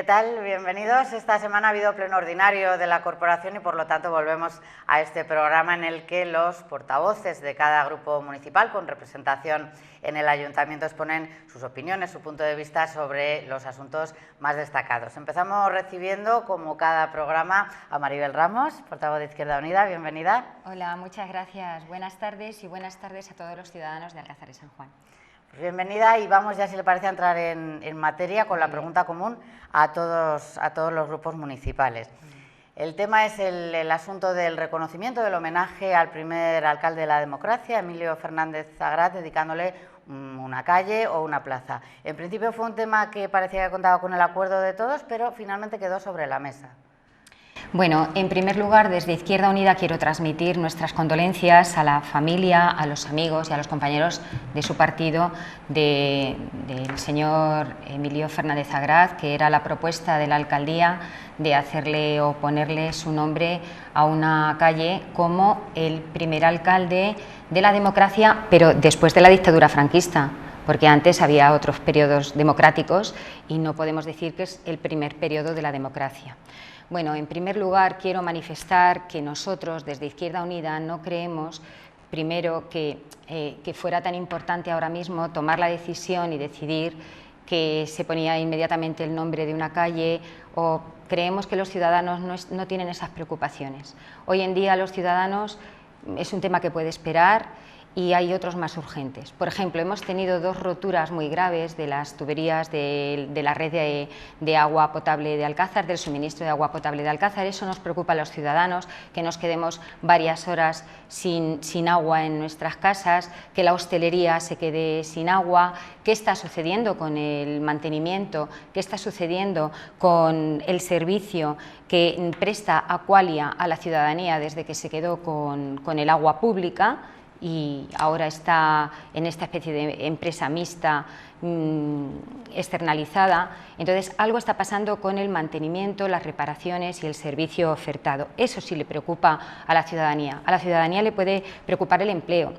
tal? Bienvenidos. Esta semana ha habido pleno ordinario de la corporación y por lo tanto volvemos a este programa en el que los portavoces de cada grupo municipal con representación en el ayuntamiento exponen sus opiniones, su punto de vista sobre los asuntos más destacados. Empezamos recibiendo, como cada programa, a Maribel Ramos, portavoz de Izquierda Unida. Bienvenida. Hola, muchas gracias. Buenas tardes y buenas tardes a todos los ciudadanos de Alcázar de San Juan. Bienvenida y vamos ya, si le parece, a entrar en materia con la pregunta común a todos los grupos municipales. El tema es el asunto del reconocimiento, del homenaje al primer alcalde de la democracia, Emilio Fernández Agraz, dedicándole una calle o una plaza. En principio fue un tema que parecía que contaba con el acuerdo de todos, pero finalmente quedó sobre la mesa. Bueno, en primer lugar, desde Izquierda Unida quiero transmitir nuestras condolencias a la familia, a los amigos y a los compañeros de su partido del señor Emilio Fernández Agraz, que era la propuesta de la alcaldía de hacerle o ponerle su nombre a una calle como el primer alcalde de la democracia, pero después de la dictadura franquista, porque antes había otros periodos democráticos y no podemos decir que es el primer periodo de la democracia. Bueno, en primer lugar quiero manifestar que nosotros desde Izquierda Unida no creemos, primero, que fuera tan importante ahora mismo tomar la decisión y decidir que se ponía inmediatamente el nombre de una calle, o creemos que los ciudadanos no tienen esas preocupaciones. Hoy en día los ciudadanos es un tema que puede esperar y hay otros más urgentes. Por ejemplo, hemos tenido dos roturas muy graves de las tuberías de la red de agua potable de Alcázar, del suministro de agua potable de Alcázar. Eso nos preocupa a los ciudadanos, que nos quedemos varias horas sin agua en nuestras casas, que la hostelería se quede sin agua. ¿Qué está sucediendo con el mantenimiento? ¿Qué está sucediendo con el servicio que presta Aqualia a la ciudadanía desde que se quedó con el agua pública y ahora está en esta especie de empresa mixta externalizada? Entonces, algo está pasando con el mantenimiento, las reparaciones y el servicio ofertado. Eso sí le preocupa a la ciudadanía. A la ciudadanía le puede preocupar el empleo,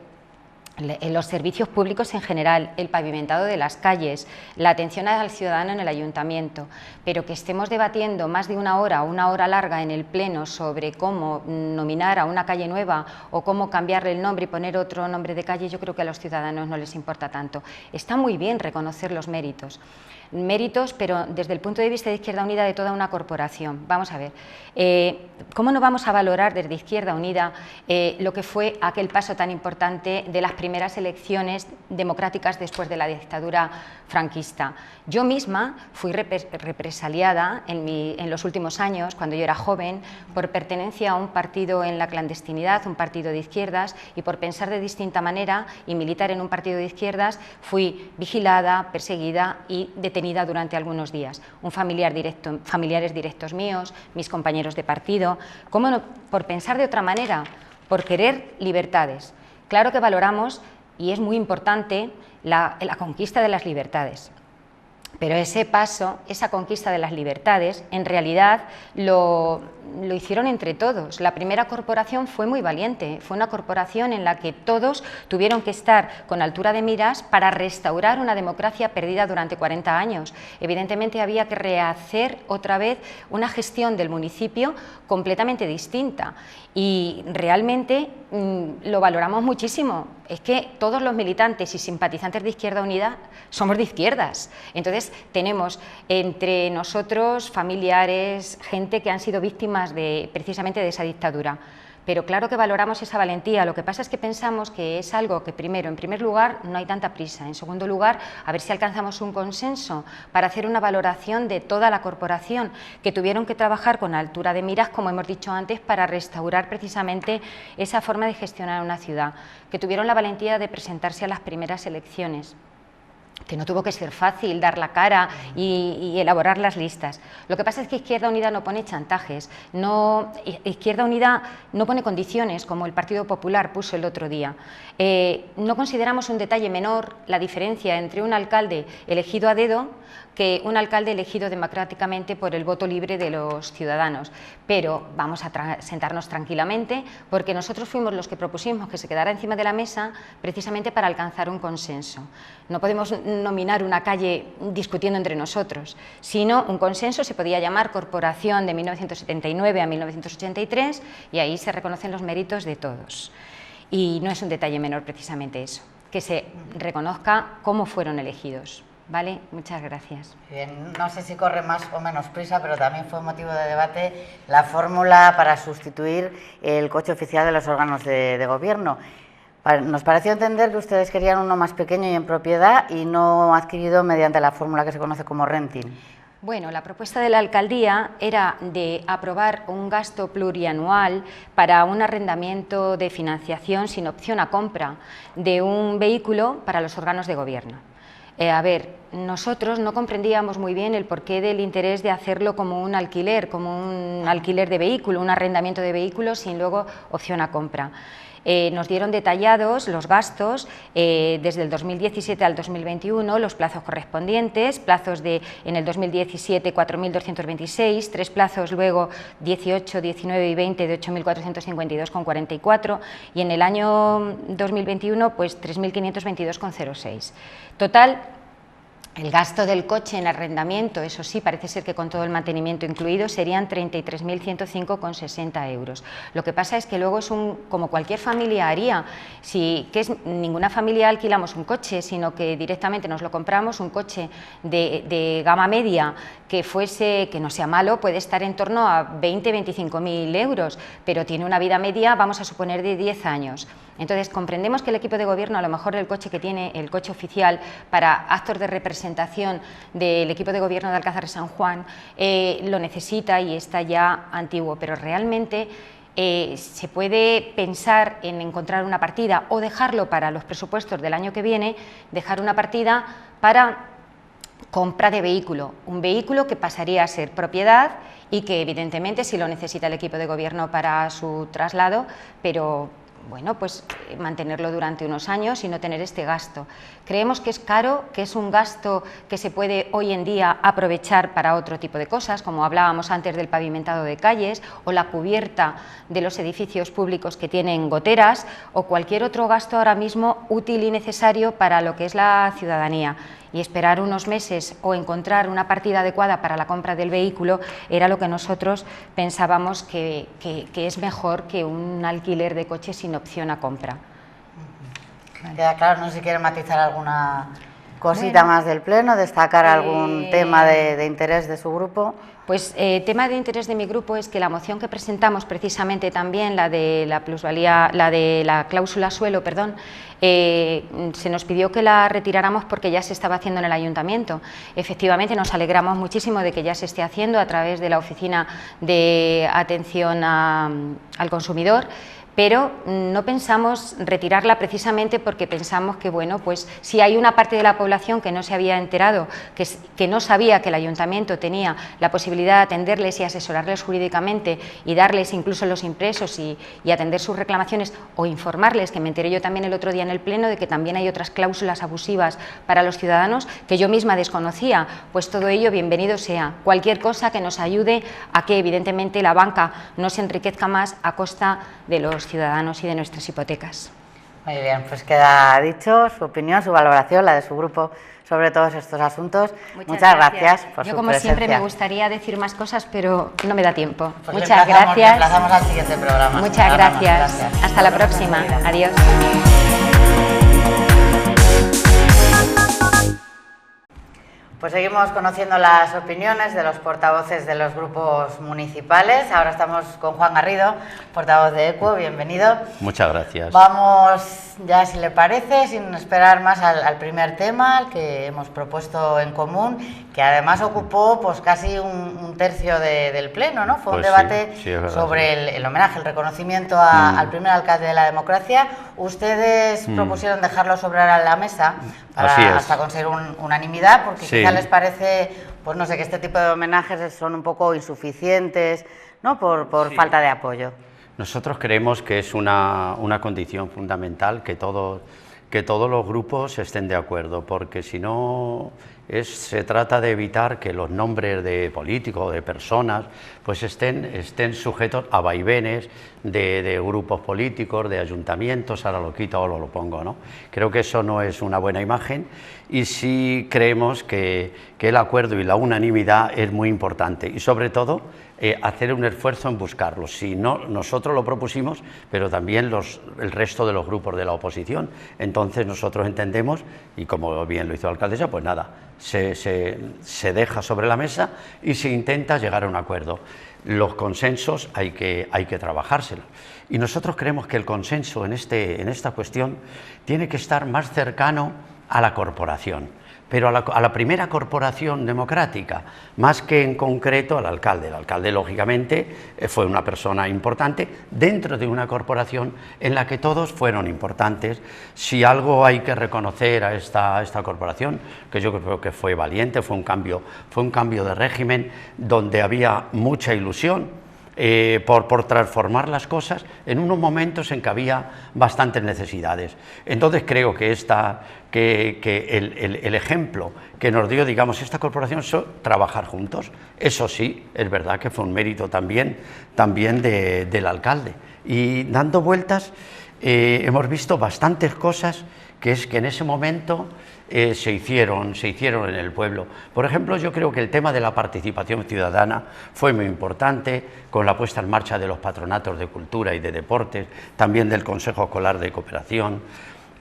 los servicios públicos en general, el pavimentado de las calles, la atención al ciudadano en el ayuntamiento, pero que estemos debatiendo más de una hora larga en el pleno sobre cómo nominar a una calle nueva o cómo cambiarle el nombre y poner otro nombre de calle, yo creo que a los ciudadanos no les importa tanto. Está muy bien reconocer los méritos, pero desde el punto de vista de Izquierda Unida de toda una corporación. Vamos a ver, ¿cómo no vamos a valorar desde Izquierda Unida lo que fue aquel paso tan importante de las primeras elecciones democráticas después de la dictadura franquista? Yo misma fui represaliada en los últimos años, cuando yo era joven, por pertenencia a un partido en la clandestinidad, un partido de izquierdas, y por pensar de distinta manera y militar en un partido de izquierdas, fui vigilada, perseguida y detenida durante algunos días. Familiares directos míos, mis compañeros de partido. ¿Cómo no? Por pensar de otra manera, por querer libertades. Claro que valoramos, y es muy importante, la conquista de las libertades. Pero ese paso, esa conquista de las libertades, en realidad lo hicieron entre todos. La primera corporación fue muy valiente, fue una corporación en la que todos tuvieron que estar con altura de miras para restaurar una democracia perdida durante 40 años. Evidentemente había que rehacer otra vez una gestión del municipio completamente distinta y realmente lo valoramos muchísimo. Es que todos los militantes y simpatizantes de Izquierda Unida somos de izquierdas. Entonces tenemos entre nosotros familiares, gente que han sido víctimas precisamente de esa dictadura. Pero claro que valoramos esa valentía. Lo que pasa es que pensamos que es algo que en primer lugar, no hay tanta prisa. En segundo lugar, a ver si alcanzamos un consenso para hacer una valoración de toda la corporación, que tuvieron que trabajar con altura de miras, como hemos dicho antes, para restaurar precisamente esa forma de gestionar una ciudad, que tuvieron la valentía de presentarse a las primeras elecciones, que no tuvo que ser fácil dar la cara y elaborar las listas. Lo que pasa es que Izquierda Unida no pone chantajes, Izquierda Unida no pone condiciones como el Partido Popular puso el otro día. No consideramos un detalle menor la diferencia entre un alcalde elegido a dedo que un alcalde elegido democráticamente por el voto libre de los ciudadanos. Pero vamos a sentarnos tranquilamente, porque nosotros fuimos los que propusimos que se quedara encima de la mesa precisamente para alcanzar un consenso. No podemos nominar una calle discutiendo entre nosotros, sino un consenso. Se podía llamar Corporación de 1979 a 1983 y ahí se reconocen los méritos de todos. Y no es un detalle menor precisamente eso, que se reconozca cómo fueron elegidos. ¿Vale? Muchas gracias. Bien, no sé si corre más o menos prisa, pero también fue motivo de debate la fórmula para sustituir el coche oficial de los órganos de gobierno. Nos pareció entender que ustedes querían uno más pequeño y en propiedad y no adquirido mediante la fórmula que se conoce como renting. Bueno, la propuesta de la alcaldía era de aprobar un gasto plurianual para un arrendamiento de financiación sin opción a compra de un vehículo para los órganos de gobierno. A ver, nosotros no comprendíamos muy bien el porqué del interés de hacerlo como un alquiler de vehículo, un arrendamiento de vehículos sin luego opción a compra. Nos dieron detallados los gastos desde el 2017 al 2021, los plazos correspondientes, plazos en el 2017 4.226, 3 plazos luego 18, 19 y 20 de 8.452,44 y en el año 2021 pues 3.522,06. Total, el gasto del coche en arrendamiento, eso sí, parece ser que con todo el mantenimiento incluido, serían 33.105,60 euros. Lo que pasa es que luego es como cualquier familia haría, ninguna familia alquilamos un coche, sino que directamente nos lo compramos, un coche de gama media que no sea malo, puede estar en torno a 20-25.000 euros, pero tiene una vida media, vamos a suponer, de 10 años. Entonces, comprendemos que el equipo de gobierno, a lo mejor el coche que tiene, el coche oficial para actos de representación del equipo de gobierno de Alcázar de San Juan, lo necesita y está ya antiguo, pero realmente se puede pensar en encontrar una partida o dejarlo para los presupuestos del año que viene, dejar una partida para compra de vehículo, un vehículo que pasaría a ser propiedad y que evidentemente sí lo necesita el equipo de gobierno para su traslado, pero bueno, pues mantenerlo durante unos años y no tener este gasto. Creemos que es caro, que es un gasto que se puede hoy en día aprovechar para otro tipo de cosas, como hablábamos antes del pavimentado de calles o la cubierta de los edificios públicos que tienen goteras o cualquier otro gasto ahora mismo útil y necesario para lo que es la ciudadanía. Y esperar unos meses o encontrar una partida adecuada para la compra del vehículo era lo que nosotros pensábamos que es mejor que un alquiler de coche sin opción a compra. Queda claro, no sé si quieren matizar alguna cosita más del Pleno, destacar algún tema de interés de su grupo. Pues tema de interés de mi grupo es que la moción que presentamos, precisamente también la de la plusvalía, la de la cláusula suelo, perdón, se nos pidió que la retiráramos porque ya se estaba haciendo en el ayuntamiento. Efectivamente, nos alegramos muchísimo de que ya se esté haciendo a través de la Oficina de Atención al Consumidor, pero no pensamos retirarla precisamente porque pensamos que, bueno, pues si hay una parte de la población que no se había enterado, que no sabía que el ayuntamiento tenía la posibilidad de atenderles y asesorarles jurídicamente y darles incluso los impresos y atender sus reclamaciones o informarles, que me enteré yo también el otro día en el Pleno de que también hay otras cláusulas abusivas para los ciudadanos que yo misma desconocía, pues todo ello bienvenido sea. Cualquier cosa que nos ayude a que evidentemente la banca no se enriquezca más a costa de los ciudadanos y de nuestras hipotecas. Muy bien, pues queda dicho su opinión, su valoración, la de su grupo sobre todos estos asuntos. Muchas gracias por su presencia. Yo, como siempre, me gustaría decir más cosas, pero no me da tiempo. Pues muchas gracias. Le emplazamos al siguiente programa. Muchas gracias. Hasta la próxima. Adiós. Pues seguimos conociendo las opiniones de los portavoces de los grupos municipales. Ahora estamos con Juan Garrido, portavoz de ECUO. Bienvenido. Muchas gracias. Vamos ya, si le parece, sin esperar más al primer tema, el que hemos propuesto en común, que además ocupó pues casi un tercio del Pleno, ¿no? Fue un debate sobre el homenaje, el reconocimiento al primer alcalde de la democracia. Ustedes propusieron dejarlo sobre la mesa para hasta conseguir unanimidad, porque quizá les parece, pues no sé, que este tipo de homenajes son un poco insuficientes, ¿no? Por falta de apoyo. Nosotros creemos que es una condición fundamental que todos que todos los grupos estén de acuerdo, porque si no se trata de evitar que los nombres de políticos o de personas pues estén sujetos a vaivenes de grupos políticos, de ayuntamientos, ahora lo quito, ahora lo pongo, ¿no? Creo que eso no es una buena imagen y sí creemos que el acuerdo y la unanimidad es muy importante y sobre todo hacer un esfuerzo en buscarlo. Si no, nosotros lo propusimos, pero también el resto de los grupos de la oposición. Entonces nosotros entendemos, y como bien lo hizo la alcaldesa, pues nada, se deja sobre la mesa y se intenta llegar a un acuerdo. Los consensos hay que trabajárselos. Y nosotros creemos que el consenso en esta cuestión tiene que estar más cercano a la corporación, pero a la primera corporación democrática, más que en concreto al alcalde. El alcalde, lógicamente, fue una persona importante dentro de una corporación en la que todos fueron importantes. Si algo hay que reconocer a esta corporación, que yo creo que fue valiente, fue un cambio de régimen donde había mucha ilusión, por transformar las cosas en unos momentos en que había bastantes necesidades. Entonces creo que el ejemplo que nos dio, digamos, esta corporación es trabajar juntos. Eso sí, es verdad que fue un mérito también del alcalde. Y dando vueltas hemos visto bastantes cosas que en ese momento se hicieron en el pueblo. Por ejemplo, yo creo que el tema de la participación ciudadana fue muy importante, con la puesta en marcha de los patronatos de cultura y de deportes, también del Consejo Escolar de Cooperación,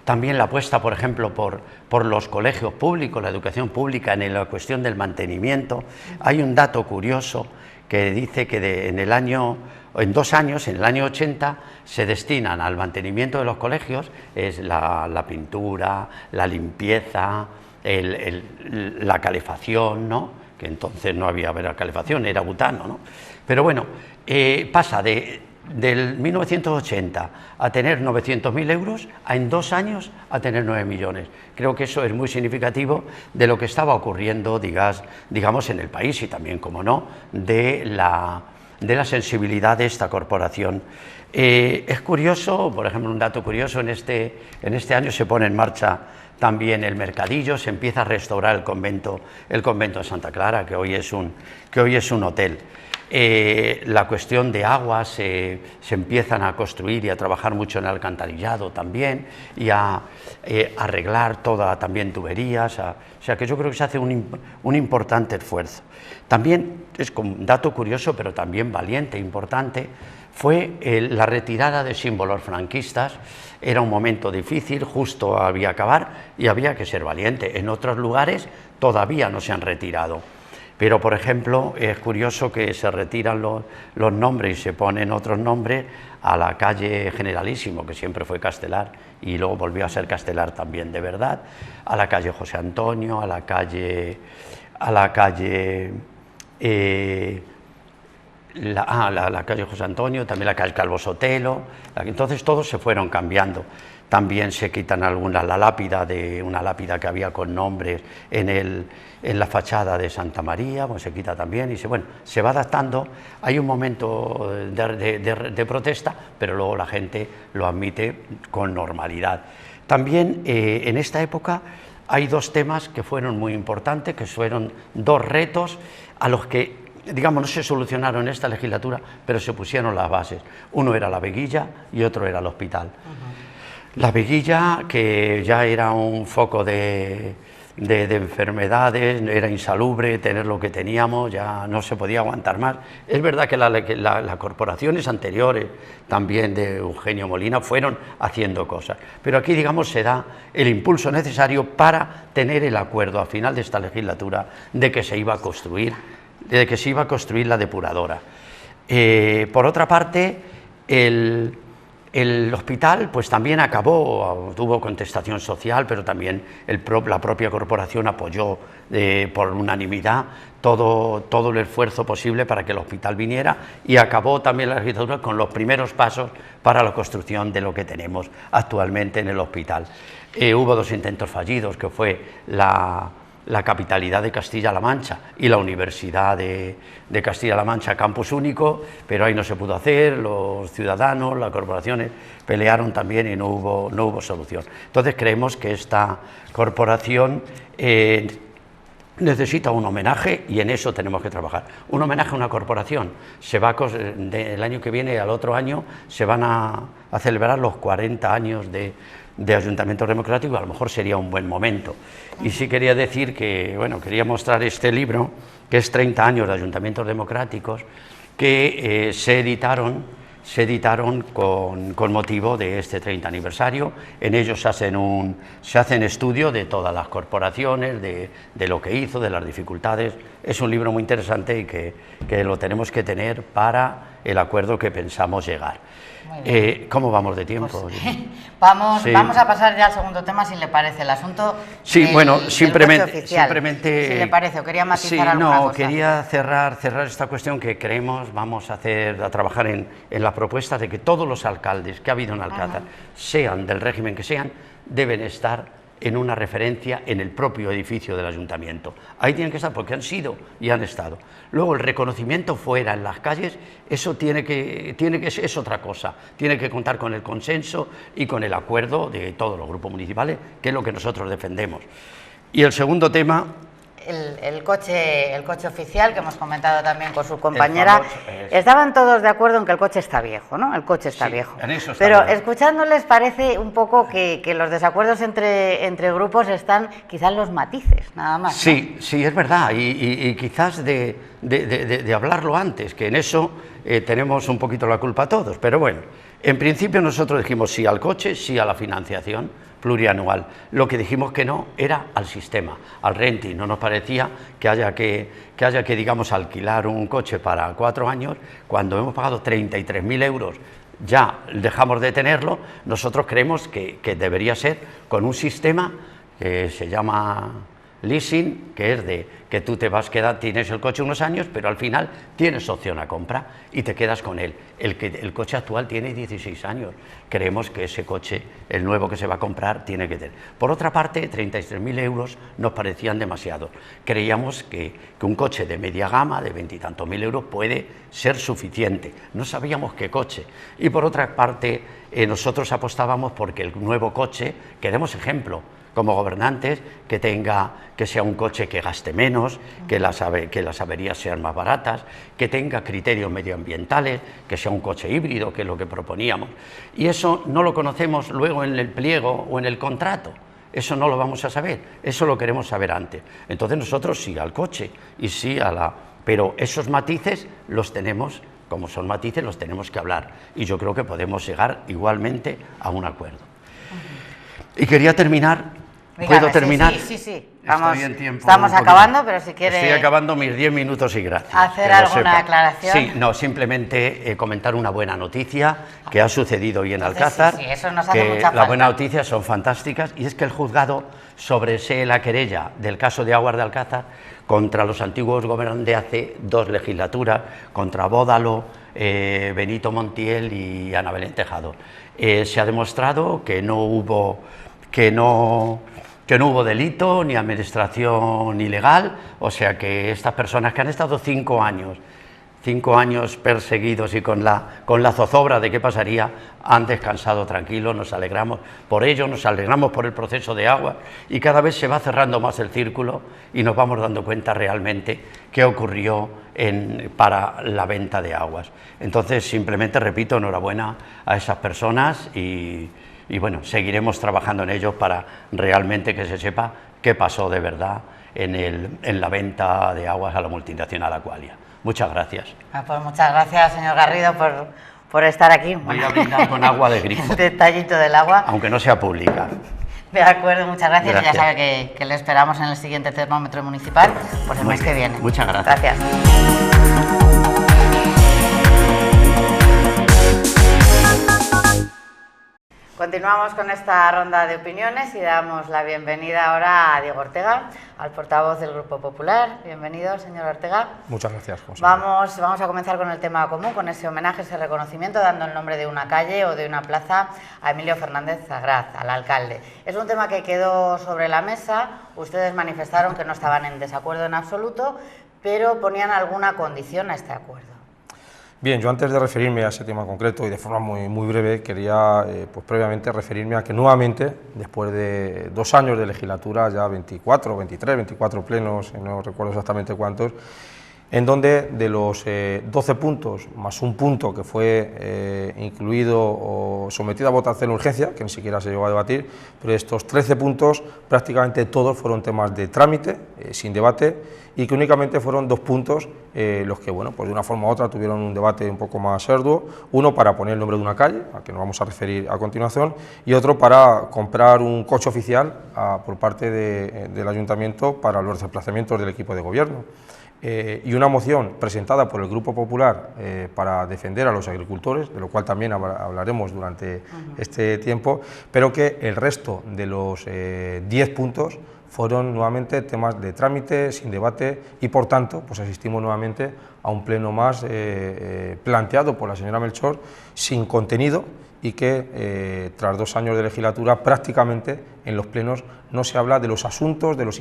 también la apuesta, por ejemplo, por los colegios públicos, la educación pública en la cuestión del mantenimiento. Hay un dato curioso que dice que en 2 años, en el año 80, se destinan al mantenimiento de los colegios, es la pintura, la limpieza, la calefacción, ¿no? Que entonces no había calefacción, era butano, ¿no? Pero bueno, pasa del 1980 a tener 900.000 euros, en 2 años a tener 9 millones. Creo que eso es muy significativo de lo que estaba ocurriendo, digamos, en el país y también, como no, de la sensibilidad de esta corporación. Es curioso, por ejemplo, un dato curioso, en este año se pone en marcha también el mercadillo, se empieza a restaurar el convento de Santa Clara, que hoy es un hotel. La cuestión de agua, se empiezan a construir y a trabajar mucho en el alcantarillado también, y a arreglar también tuberías, o sea que yo creo que se hace un importante esfuerzo. También, es un dato curioso, pero también valiente, importante, fue la retirada de símbolos franquistas. Era un momento difícil, justo había que acabar y había que ser valiente. En otros lugares todavía no se han retirado. Pero, por ejemplo, es curioso que se retiran los nombres y se ponen otros nombres a la calle Generalísimo, que siempre fue Castelar, y luego volvió a ser Castelar también de verdad, a la calle José Antonio, a la calle José Antonio, también la calle Calvo Sotelo. Entonces todos se fueron cambiando. También se quitan algunas, una lápida que había con nombres en la fachada de Santa María, pues se quita también y se va adaptando. Hay un momento de protesta, pero luego la gente lo admite con normalidad. También en esta época hay 2 temas que fueron muy importantes, que fueron 2 retos a los que, digamos, no se solucionaron en esta legislatura, pero se pusieron las bases. Uno era la Veguilla y otro era el hospital. La Veguilla, que ya era un foco de enfermedades, era insalubre tener lo que teníamos, ya no se podía aguantar más. Es verdad que las corporaciones anteriores, también de Eugenio Molina, fueron haciendo cosas, pero aquí, digamos, se da el impulso necesario para tener el acuerdo a final de esta legislatura de que se iba a construir la depuradora. Por otra parte, el hospital pues también tuvo contestación social, pero también la propia corporación apoyó por unanimidad todo el esfuerzo posible para que el hospital viniera, y acabó también la legislatura con los primeros pasos para la construcción de lo que tenemos actualmente en el hospital. Hubo 2 intentos fallidos, que fue la la capitalidad de Castilla-La Mancha y la Universidad de Castilla-La Mancha, campus único, pero ahí no se pudo hacer, los ciudadanos, las corporaciones pelearon también y no hubo solución. Entonces creemos que esta corporación necesita un homenaje y en eso tenemos que trabajar. Un homenaje a una corporación. El año que viene al otro año se van a celebrar los 40 años de Ayuntamiento Democrático, a lo mejor sería un buen momento. Y sí quería decir que, bueno, quería mostrar este libro, que es 30 años de Ayuntamientos Democráticos, que se editaron con motivo de este 30 aniversario. En ellos se hacen estudio de todas las corporaciones, de lo que hizo, de las dificultades. Es un libro muy interesante y que lo tenemos que tener para el acuerdo que pensamos llegar. ¿Cómo vamos de tiempo? Pues, vamos a pasar ya al segundo tema, si le parece, el asunto del simplemente, si le parece, o quería matizar alguna cosa. Quería cerrar esta cuestión que creemos, vamos a trabajar en la propuesta de que todos los alcaldes que ha habido en Alcázar, sean del régimen que sean, deben estar en una referencia en el propio edificio del ayuntamiento. Ahí tienen que estar porque han sido y han estado. Luego el reconocimiento fuera, en las calles, eso es otra cosa. Tiene que contar con el consenso y con el acuerdo de todos los grupos municipales, que es lo que nosotros defendemos. Y el segundo tema... El coche oficial, que hemos comentado también con su compañera, estaban todos de acuerdo en que el coche está viejo, ¿no? El coche está viejo. En eso está pero bien. Escuchándoles parece un poco que los desacuerdos entre grupos están quizás los matices, nada más, ¿no? Sí, es verdad, y quizás de hablarlo antes, que en eso tenemos un poquito la culpa todos, pero bueno, en principio nosotros dijimos sí al coche, sí a la financiación plurianual. Lo que dijimos que no era al sistema, al renting. No nos parecía que haya que digamos, alquilar un coche para 4 años, cuando hemos pagado 33.000 euros, ya dejamos de tenerlo. Nosotros creemos que debería ser con un sistema que se llama leasing, que es de que tú te vas quedando, tienes el coche unos años, pero al final tienes opción a compra y te quedas con él. El coche actual tiene 16 años. Creemos que ese coche, el nuevo que se va a comprar, tiene que tener. Por otra parte, 33.000 euros nos parecían demasiados. Creíamos que un coche de media gama, de 20 y tantos mil euros, puede ser suficiente. No sabíamos qué coche. Y por otra parte, nosotros apostábamos porque el nuevo coche, que demos ejemplo, como gobernantes, que sea un coche que gaste menos, que las averías sean más baratas, que tenga criterios medioambientales, que sea un coche híbrido, que es lo que proponíamos. Y eso no lo conocemos luego en el pliego o en el contrato. Eso no lo vamos a saber, eso lo queremos saber antes. Entonces nosotros sí al coche y sí a la... Pero esos matices los tenemos, como son matices, los tenemos que hablar. Y yo creo que podemos llegar igualmente a un acuerdo. Y quería terminar... ¿Puedo terminar? Sí. Estoy en tiempo. Estamos acabando, pero si quiere... Estoy acabando mis 10 minutos y gracias. ¿Hacer alguna aclaración? Sí, no, simplemente comentar una buena noticia que ha sucedido hoy en Alcázar. Sí, eso nos hace mucha falta. Las buenas noticias son fantásticas, y es que el juzgado sobresee la querella del caso de Aguas de Alcázar contra los antiguos gobernantes de hace 2 legislaturas, contra Bódalo, Benito Montiel y Ana Belén Tejado. Se ha demostrado que no hubo delito ni administración ilegal, o sea que estas personas que han estado 5 años perseguidos y con la zozobra de qué pasaría, han descansado tranquilos. Nos alegramos por ello, nos alegramos por el proceso de agua, y cada vez se va cerrando más el círculo y nos vamos dando cuenta realmente qué ocurrió para la venta de aguas. Entonces, simplemente repito, enhorabuena a esas personas y bueno, seguiremos trabajando en ello para realmente que se sepa qué pasó de verdad en la venta de aguas a la multinacional Aqualia. Muchas gracias. Pues muchas gracias, señor Garrido, por estar aquí. Voy a brindar con agua de grifo. El detallito del agua. Aunque no sea pública. De acuerdo, muchas gracias. Ya sabe que le esperamos en el siguiente termómetro municipal, pues el mes que viene. Muchas gracias. Gracias. Continuamos con esta ronda de opiniones y damos la bienvenida ahora a Diego Ortega, al portavoz del Grupo Popular. Bienvenido, señor Ortega. Muchas gracias, José. Vamos a comenzar con el tema común, con ese homenaje, ese reconocimiento, dando el nombre de una calle o de una plaza a Emilio Fernández Agraz, al alcalde. Es un tema que quedó sobre la mesa. Ustedes manifestaron que no estaban en desacuerdo en absoluto, pero ponían alguna condición a este acuerdo. Bien, yo antes de referirme a ese tema concreto y de forma muy breve, quería pues previamente referirme a que nuevamente, después de 2 años de legislatura, ya 24 plenos, no recuerdo exactamente cuántos, en donde de los 12 puntos, más un punto que fue incluido o sometido a votación de urgencia, que ni siquiera se llegó a debatir, pero estos 13 puntos prácticamente todos fueron temas de trámite, sin debate, y que únicamente fueron 2 puntos los que, bueno, pues de una forma u otra tuvieron un debate un poco más arduo, uno para poner el nombre de una calle, al que nos vamos a referir a continuación, y otro para comprar un coche oficial por parte del Ayuntamiento para los desplazamientos del equipo de gobierno. Y una moción presentada por el Grupo Popular para defender a los agricultores, de lo cual también hablaremos durante este tiempo, pero que el resto de los 10 puntos fueron nuevamente temas de trámite, sin debate, y por tanto pues asistimos nuevamente a un pleno más planteado por la señora Melchor, sin contenido, y que tras 2 años de legislatura prácticamente en los plenos no se habla de los asuntos, de los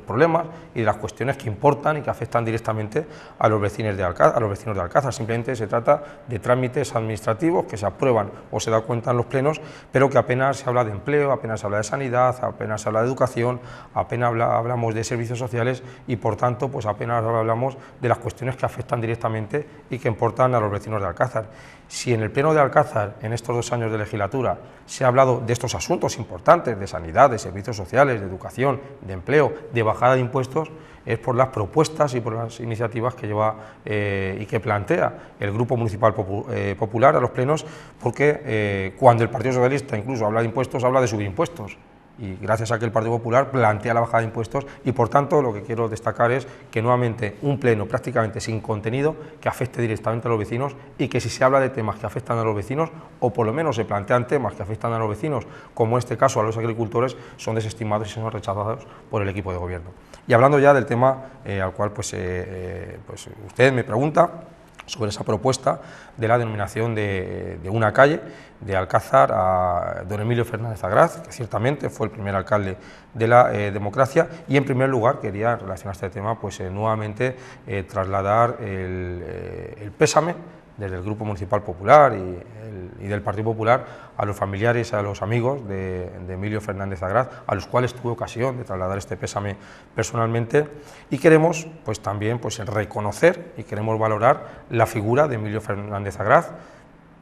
problemas y de las cuestiones que importan y que afectan directamente a los vecinos de Alcázar. Simplemente se trata de trámites administrativos que se aprueban o se da cuenta en los plenos, pero que apenas se habla de empleo, apenas se habla de sanidad, apenas se habla de educación, apenas hablamos de servicios sociales y por tanto pues apenas hablamos de las cuestiones que afectan directamente y que importan a los vecinos de Alcázar. Si en el pleno de Alcázar, en estos 2 años de legislatura, se ha hablado de estos asuntos importantes, de sanidad, de servicios sociales, de educación, de empleo, de bajada de impuestos, es por las propuestas y por las iniciativas que lleva y que plantea el Grupo Municipal Popular a los plenos, porque cuando el Partido Socialista incluso habla de impuestos, habla de subir impuestos. Y gracias a que el Partido Popular plantea la bajada de impuestos y por tanto lo que quiero destacar es que nuevamente un pleno prácticamente sin contenido que afecte directamente a los vecinos y que si se habla de temas que afectan a los vecinos o por lo menos se plantean temas que afectan a los vecinos, como en este caso a los agricultores, son desestimados y son rechazados por el equipo de gobierno. Y hablando ya del tema al cual pues usted me pregunta sobre esa propuesta de la denominación de una calle de Alcázar a don Emilio Fernández Agraz, que ciertamente fue el primer alcalde de la democracia, y en primer lugar quería, en relación a este tema, pues nuevamente trasladar el pésame desde el Grupo Municipal Popular y del Partido Popular a los familiares, a los amigos de Emilio Fernández Agraz, a los cuales tuve ocasión de trasladar este pésame personalmente, y queremos pues también pues reconocer y queremos valorar la figura de Emilio Fernández Agraz,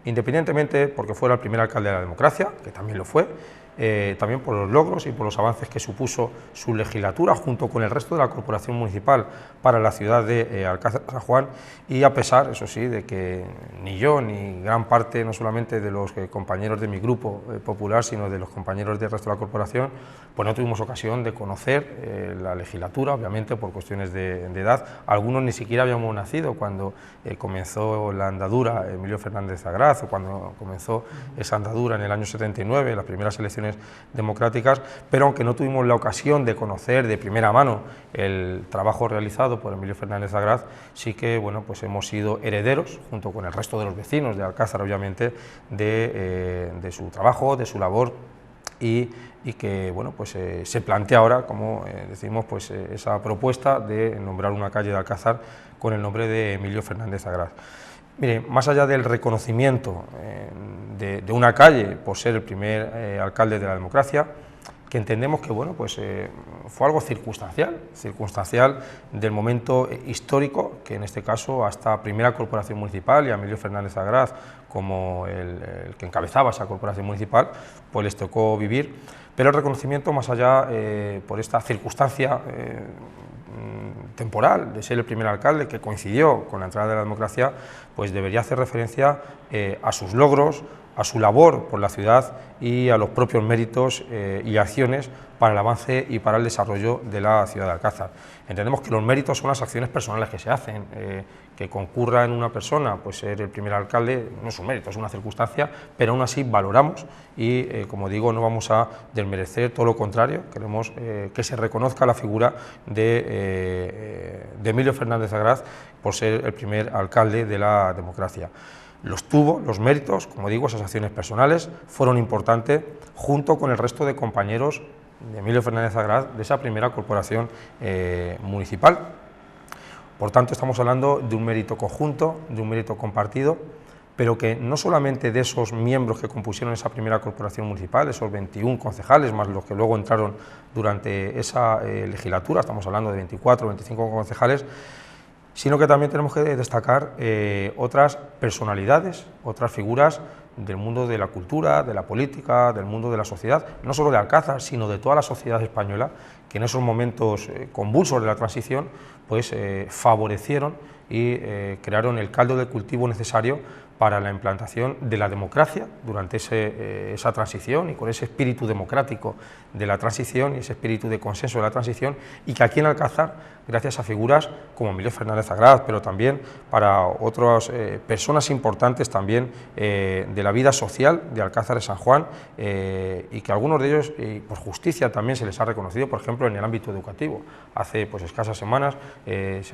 independientemente porque fuera el primer alcalde de la democracia, que también lo fue, también por los logros y por los avances que supuso su legislatura junto con el resto de la corporación municipal para la ciudad de Alcázar de San Juan, y a pesar, eso sí, de que ni yo ni gran parte, no solamente de los compañeros de mi grupo popular, sino de los compañeros del resto de la corporación, pues no tuvimos ocasión de conocer la legislatura, obviamente por cuestiones de edad. Algunos ni siquiera habíamos nacido cuando comenzó la andadura Emilio Fernández Agraz, o cuando comenzó esa andadura en el año 79, las primeras elecciones democráticas, pero aunque no tuvimos la ocasión de conocer de primera mano el trabajo realizado por Emilio Fernández Agraz, sí que bueno, pues hemos sido herederos, junto con el resto de los vecinos de Alcázar, obviamente, de su trabajo, de su labor, y que bueno, pues, se plantea ahora, como decimos, pues, esa propuesta de nombrar una calle de Alcázar con el nombre de Emilio Fernández Agraz. Mire, más allá del reconocimiento de una calle por ser el primer alcalde de la democracia, que entendemos que bueno, pues, fue algo circunstancial del momento histórico, que en este caso a esta primera corporación municipal y a Emilio Fernández Agraz como el que encabezaba esa corporación municipal, pues les tocó vivir, pero el reconocimiento más allá por esta circunstancia temporal de ser el primer alcalde que coincidió con la entrada de la democracia, pues debería hacer referencia a sus logros, a su labor por la ciudad y a los propios méritos y acciones para el avance y para el desarrollo de la ciudad de Alcázar. Entendemos que los méritos son las acciones personales que se hacen, que concurra en una persona, pues ser el primer alcalde no es un mérito, es una circunstancia, pero aún así valoramos y, como digo, no vamos a desmerecer, todo lo contrario, queremos que se reconozca la figura de Emilio Fernández Agraz por ser el primer alcalde de la democracia. Los tuvo, los méritos, como digo, esas acciones personales fueron importantes junto con el resto de compañeros de Emilio Fernández Agraz de esa primera corporación municipal. Por tanto, estamos hablando de un mérito conjunto, de un mérito compartido, pero que no solamente de esos miembros que compusieron esa primera corporación municipal, esos 21 concejales, más los que luego entraron durante esa legislatura, estamos hablando de 24 o 25 concejales, sino que también tenemos que destacar otras personalidades, otras figuras del mundo de la cultura, de la política, del mundo de la sociedad, no solo de Alcázar, sino de toda la sociedad española, que en esos momentos convulsos de la transición, pues favorecieron y crearon el caldo de cultivo necesario para la implantación de la democracia durante esa transición y con ese espíritu democrático de la transición y ese espíritu de consenso de la transición, y que aquí en Alcázar, gracias a figuras como Emilio Fernández Agraz, pero también para otras personas importantes también de la vida social de Alcázar de San Juan, y que algunos de ellos, por justicia, también se les ha reconocido, por ejemplo, en el ámbito educativo. Hace pues escasas semanas se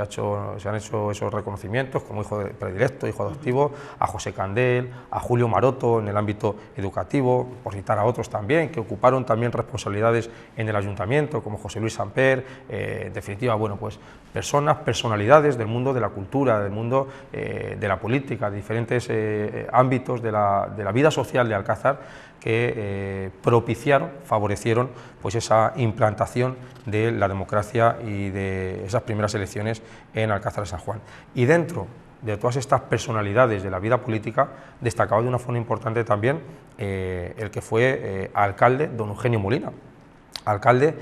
han hecho esos reconocimientos como hijo predilecto, hijo adoptivo, a José Candel, a Julio Maroto en el ámbito educativo, por citar a otros también, que ocuparon también responsabilidades en el ayuntamiento, como José Luis Samper, en definitiva, bueno, pues personalidades del mundo de la cultura, del mundo de la política, de diferentes ámbitos de la vida social de Alcázar, que propiciaron, favorecieron pues esa implantación de la democracia y de esas primeras elecciones en Alcázar de San Juan. Y dentro de todas estas personalidades de la vida política, destacaba de una forma importante también el que fue alcalde, don Eugenio Molina. Alcalde,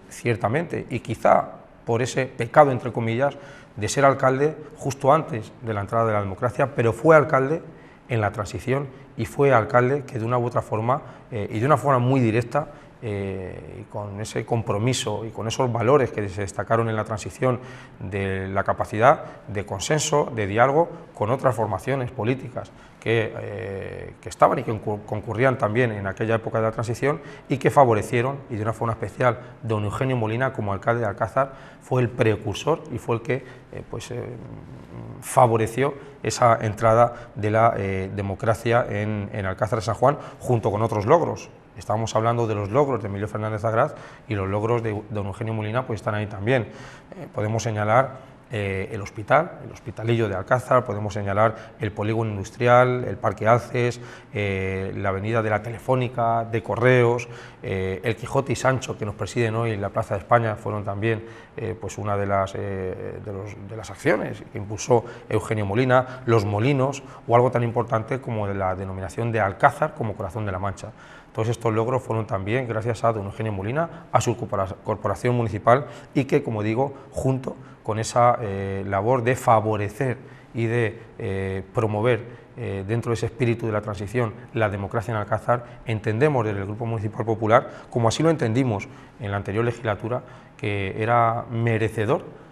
ciertamente, y quizá por ese pecado, entre comillas, de ser alcalde justo antes de la entrada de la democracia, pero fue alcalde en la transición y fue alcalde que de una u otra forma, y de una forma muy directa, y con ese compromiso y con esos valores que se destacaron en la transición de la capacidad de consenso, de diálogo con otras formaciones políticas que estaban y que concurrían también en aquella época de la transición y que favorecieron, y de una forma especial, don Eugenio Molina como alcalde de Alcázar fue el precursor y fue el que favoreció esa entrada de la democracia en Alcázar de San Juan, junto con otros logros. Estábamos hablando de los logros de Emilio Fernández Agraz, y los logros de don Eugenio Molina pues están ahí también. Podemos señalar el hospitalillo de Alcázar, podemos señalar el polígono industrial, el Parque Alces, la avenida de la Telefónica, de Correos, el Quijote y Sancho que nos presiden hoy en la Plaza de España fueron también pues una de las acciones que impulsó Eugenio Molina, los molinos, o algo tan importante como la denominación de Alcázar como corazón de la Mancha. Todos estos logros fueron también gracias a don Eugenio Molina, a su corporación municipal, y que, como digo, junto con esa labor de favorecer y de promover dentro de ese espíritu de la transición la democracia en Alcázar, entendemos desde el Grupo Municipal Popular, como así lo entendimos en la anterior legislatura, que era merecedor,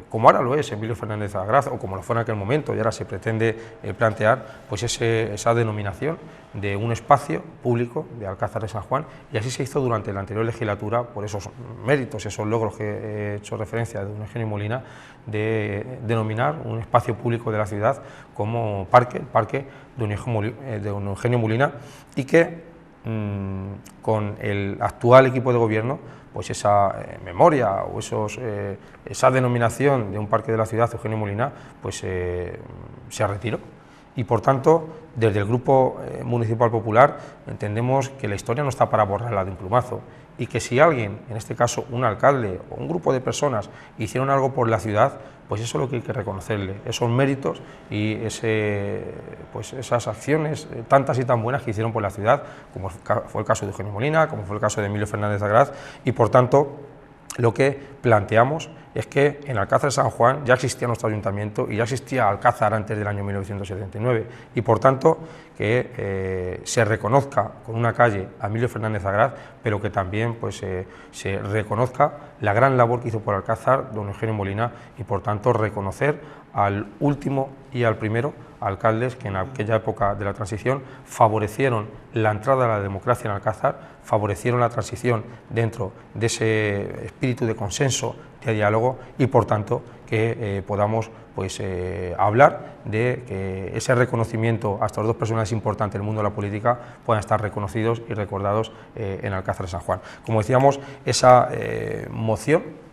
como ahora lo es Emilio Fernández Agraz, o como lo fue en aquel momento, y ahora se pretende plantear pues esa denominación de un espacio público de Alcázar de San Juan, y así se hizo durante la anterior legislatura por esos méritos, esos logros que he hecho referencia de don Eugenio Molina, de denominar un espacio público de la ciudad como el parque de don Eugenio Molina, y que con el actual equipo de gobierno pues esa memoria o esa denominación de un parque de la ciudad, Eugenio Molina, pues se retiró. Y por tanto, desde el Grupo Municipal Popular entendemos que la historia no está para borrarla de un plumazo, y que si alguien, en este caso un alcalde o un grupo de personas, hicieron algo por la ciudad, pues eso es lo que hay que reconocerle, esos méritos y esas acciones tantas y tan buenas que hicieron por la ciudad, como fue el caso de Eugenio Molina, como fue el caso de Emilio Fernández Agraz, y por tanto lo que planteamos es que en Alcázar de San Juan ya existía nuestro ayuntamiento y ya existía Alcázar antes del año 1979 y por tanto que se reconozca con una calle a Emilio Fernández Agraz, pero que también pues, se reconozca la gran labor que hizo por Alcázar don Eugenio Molina y por tanto reconocer al último y al primero alcaldes que en aquella época de la transición favorecieron la entrada a la democracia en Alcázar, favorecieron la transición dentro de ese espíritu de consenso, de diálogo y por tanto que podamos pues, hablar de que ese reconocimiento a estas dos personas importantes del mundo de la política puedan estar reconocidos y recordados en Alcázar de San Juan. Como decíamos, esa moción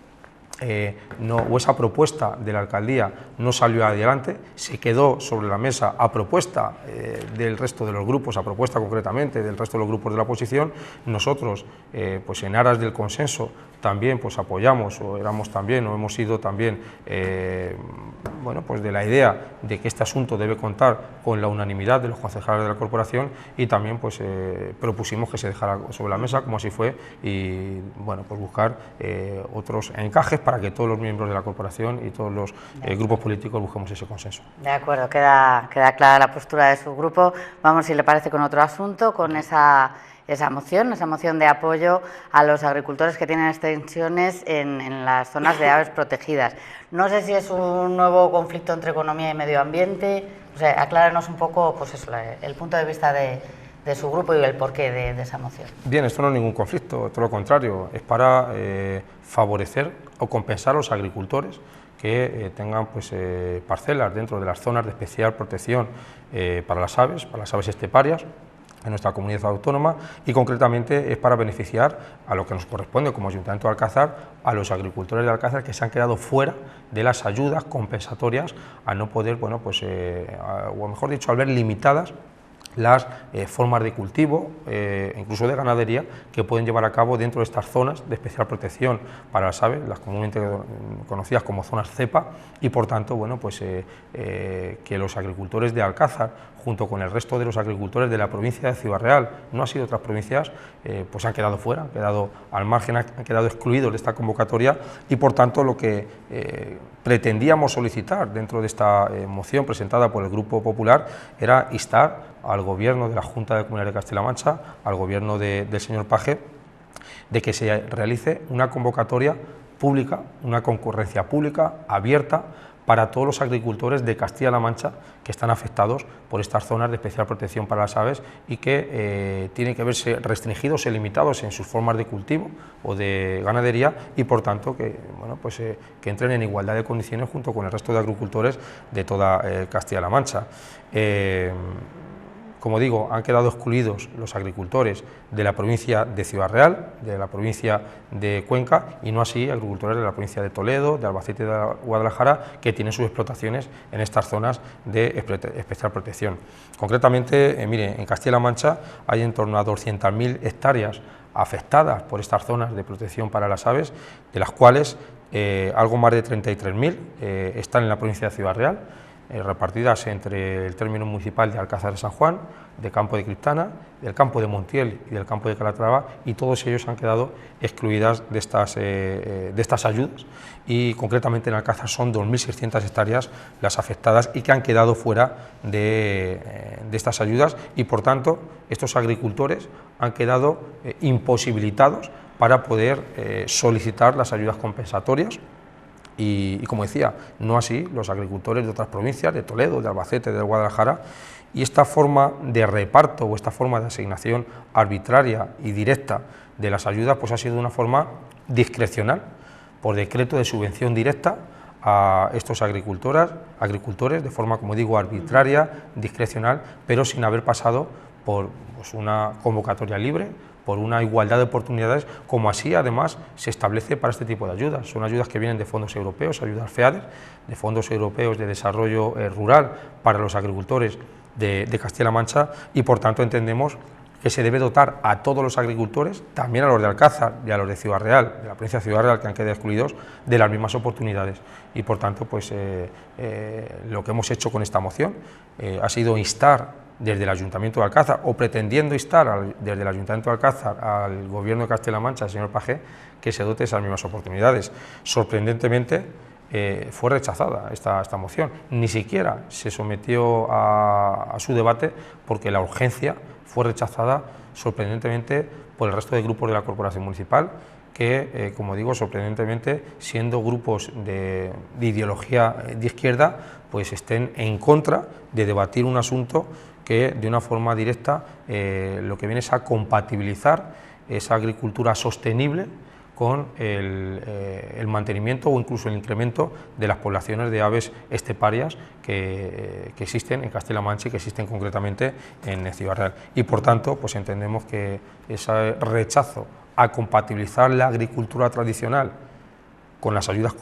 o esa propuesta de la alcaldía no salió adelante, se quedó sobre la mesa a propuesta del resto de los grupos, a propuesta concretamente del resto de los grupos de la oposición. Nosotros, pues en aras del consenso, también pues apoyamos o éramos también o hemos sido también bueno, pues de la idea de que este asunto debe contar con la unanimidad de los concejales de la corporación y también pues propusimos que se dejara sobre la mesa como así fue y bueno, pues buscar otros encajes para que todos los miembros de la corporación y todos los grupos políticos busquemos ese consenso. De acuerdo, queda clara la postura de su grupo. Vamos, si le parece, con otro asunto, con esa moción de apoyo a los agricultores que tienen extensiones en las zonas de aves protegidas. No sé si es un nuevo conflicto entre economía y medio ambiente. O sea, aclárenos un poco pues eso, el punto de vista de su grupo y el porqué de esa moción. Bien, esto no es ningún conflicto, todo lo contrario, es para favorecer o compensar a los agricultores que tengan pues, parcelas dentro de las zonas de especial protección para las aves esteparias, en nuestra comunidad autónoma y concretamente es para beneficiar a lo que nos corresponde como Ayuntamiento de Alcázar, a los agricultores de Alcázar que se han quedado fuera de las ayudas compensatorias a no poder, bueno, pues, o mejor dicho, al ver limitadas las formas de cultivo, incluso de ganadería, que pueden llevar a cabo dentro de estas zonas de especial protección para las aves, las comúnmente conocidas como zonas cepa, y por tanto, bueno, pues, que los agricultores de Alcázar, junto con el resto de los agricultores de la provincia de Ciudad Real, no así de otras provincias, pues han quedado fuera, han quedado al margen, han quedado excluidos de esta convocatoria y por tanto lo que pretendíamos solicitar dentro de esta moción presentada por el Grupo Popular era instar al Gobierno de la Junta de Comunidades de Castilla-La Mancha, al Gobierno del señor Page, de que se realice una convocatoria pública, una concurrencia pública, abierta, para todos los agricultores de Castilla-La Mancha que están afectados por estas zonas de especial protección para las aves y que tienen que verse restringidos y limitados en sus formas de cultivo o de ganadería y por tanto que, bueno, pues, que entren en igualdad de condiciones junto con el resto de agricultores de toda Castilla-La Mancha. Como digo, han quedado excluidos los agricultores de la provincia de Ciudad Real, de la provincia de Cuenca, y no así agricultores de la provincia de Toledo, de Albacete y de Guadalajara, que tienen sus explotaciones en estas zonas de especial protección. Concretamente, mire, en Castilla-La Mancha hay en torno a 200.000 hectáreas afectadas por estas zonas de protección para las aves, de las cuales algo más de 33.000 están en la provincia de Ciudad Real, repartidas entre el término municipal de Alcázar de San Juan, de Campo de Criptana, del campo de Montiel y del campo de Calatrava, y todos ellos han quedado excluidas de estas ayudas y concretamente en Alcázar son 2.600 hectáreas las afectadas y que han quedado fuera de estas ayudas y por tanto estos agricultores han quedado imposibilitados para poder solicitar las ayudas compensatorias. Y como decía, no así los agricultores de otras provincias, de Toledo, de Albacete, de Guadalajara, y esta forma de reparto o esta forma de asignación arbitraria y directa de las ayudas pues ha sido una forma discrecional, por decreto de subvención directa a estos agricultores de forma, como digo, arbitraria, discrecional, pero sin haber pasado por pues, una convocatoria libre, por una igualdad de oportunidades, como así además se establece para este tipo de ayudas. Son ayudas que vienen de fondos europeos, ayudas FEADER, de fondos europeos de desarrollo rural para los agricultores de Castilla-La Mancha y por tanto entendemos que se debe dotar a todos los agricultores, también a los de Alcázar y a los de Ciudad Real, de la provincia de Ciudad Real que han quedado excluidos, de las mismas oportunidades. Y por tanto, pues lo que hemos hecho con esta moción ha sido instar desde el Ayuntamiento de Alcázar, o pretendiendo instar desde el Ayuntamiento de Alcázar al Gobierno de Castilla-La Mancha, al señor Pagé, que se dote esas mismas oportunidades. Sorprendentemente fue rechazada esta moción, ni siquiera se sometió a su debate porque la urgencia fue rechazada sorprendentemente por el resto de grupos de la Corporación Municipal, que, como digo, sorprendentemente, siendo grupos de ideología de izquierda, pues estén en contra de debatir un asunto que de una forma directa lo que viene es a compatibilizar esa agricultura sostenible con el mantenimiento o incluso el incremento de las poblaciones de aves esteparias que existen en Castilla-La Mancha y que existen concretamente en Ciudad Real. Y por tanto, pues entendemos que ese rechazo a compatibilizar la agricultura tradicional con las ayudas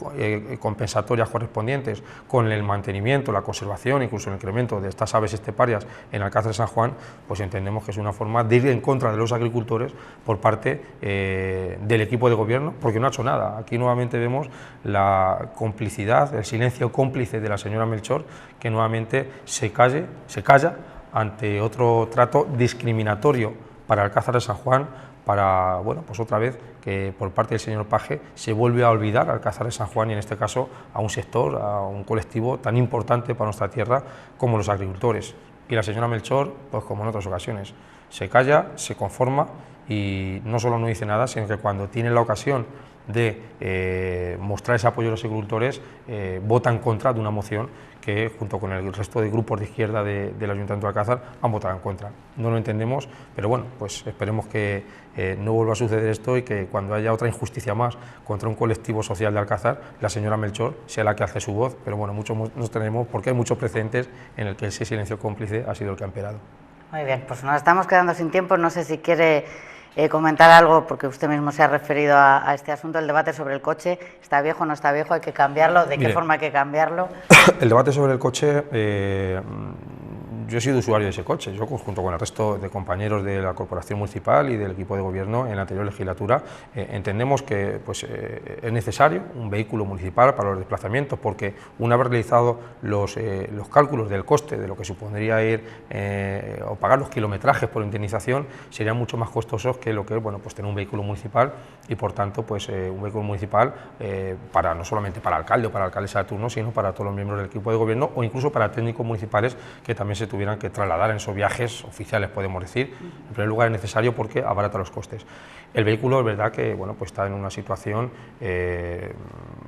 compensatorias correspondientes, con el mantenimiento, la conservación, incluso el incremento de estas aves esteparias en Alcázar de San Juan, pues entendemos que es una forma de ir en contra de los agricultores por parte del equipo de gobierno, porque no ha hecho nada. Aquí nuevamente vemos la complicidad, el silencio cómplice de la señora Melchor, que nuevamente se calla ante otro trato discriminatorio para Alcázar de San Juan, para, bueno, pues otra vez que por parte del señor Pagé se vuelve a olvidar a Alcázar de San Juan y en este caso a un sector, a un colectivo tan importante para nuestra tierra como los agricultores. Y la señora Melchor, pues como en otras ocasiones, se calla, se conforma y no solo no dice nada, sino que cuando tiene la ocasión de mostrar ese apoyo a los agricultores, vota en contra de una moción que junto con el resto de grupos de izquierda del Ayuntamiento de Alcázar han votado en contra. No lo entendemos, pero bueno, pues esperemos que no vuelva a suceder esto y que cuando haya otra injusticia más contra un colectivo social de Alcázar, la señora Melchor sea la que hace su voz, pero bueno, muchos nos tenemos porque hay muchos precedentes en el que ese silencio cómplice ha sido el que ha imperado. Muy bien, pues nos estamos quedando sin tiempo, no sé si quiere comentar algo, porque usted mismo se ha referido a este asunto, el debate sobre el coche, ¿está viejo o no está viejo? ¿Hay que cambiarlo? ¿De qué forma hay que cambiarlo? El debate sobre el coche, yo he sido usuario de ese coche, yo junto con el resto de compañeros de la Corporación Municipal y del equipo de gobierno en la anterior legislatura, entendemos que pues, es necesario un vehículo municipal para los desplazamientos, porque una vez realizado los cálculos del coste de lo que supondría ir o pagar los kilometrajes por indemnización, serían mucho más costosos que lo que es, bueno, pues tener un vehículo municipal y por tanto pues un vehículo municipal para no solamente para el alcalde o para la alcaldesa de turno, sino para todos los miembros del equipo de gobierno o incluso para técnicos municipales que también se tuvieran que trasladar en esos viajes oficiales, podemos decir. En primer lugar es necesario porque abarata los costes. El vehículo es verdad que bueno, pues está en una situación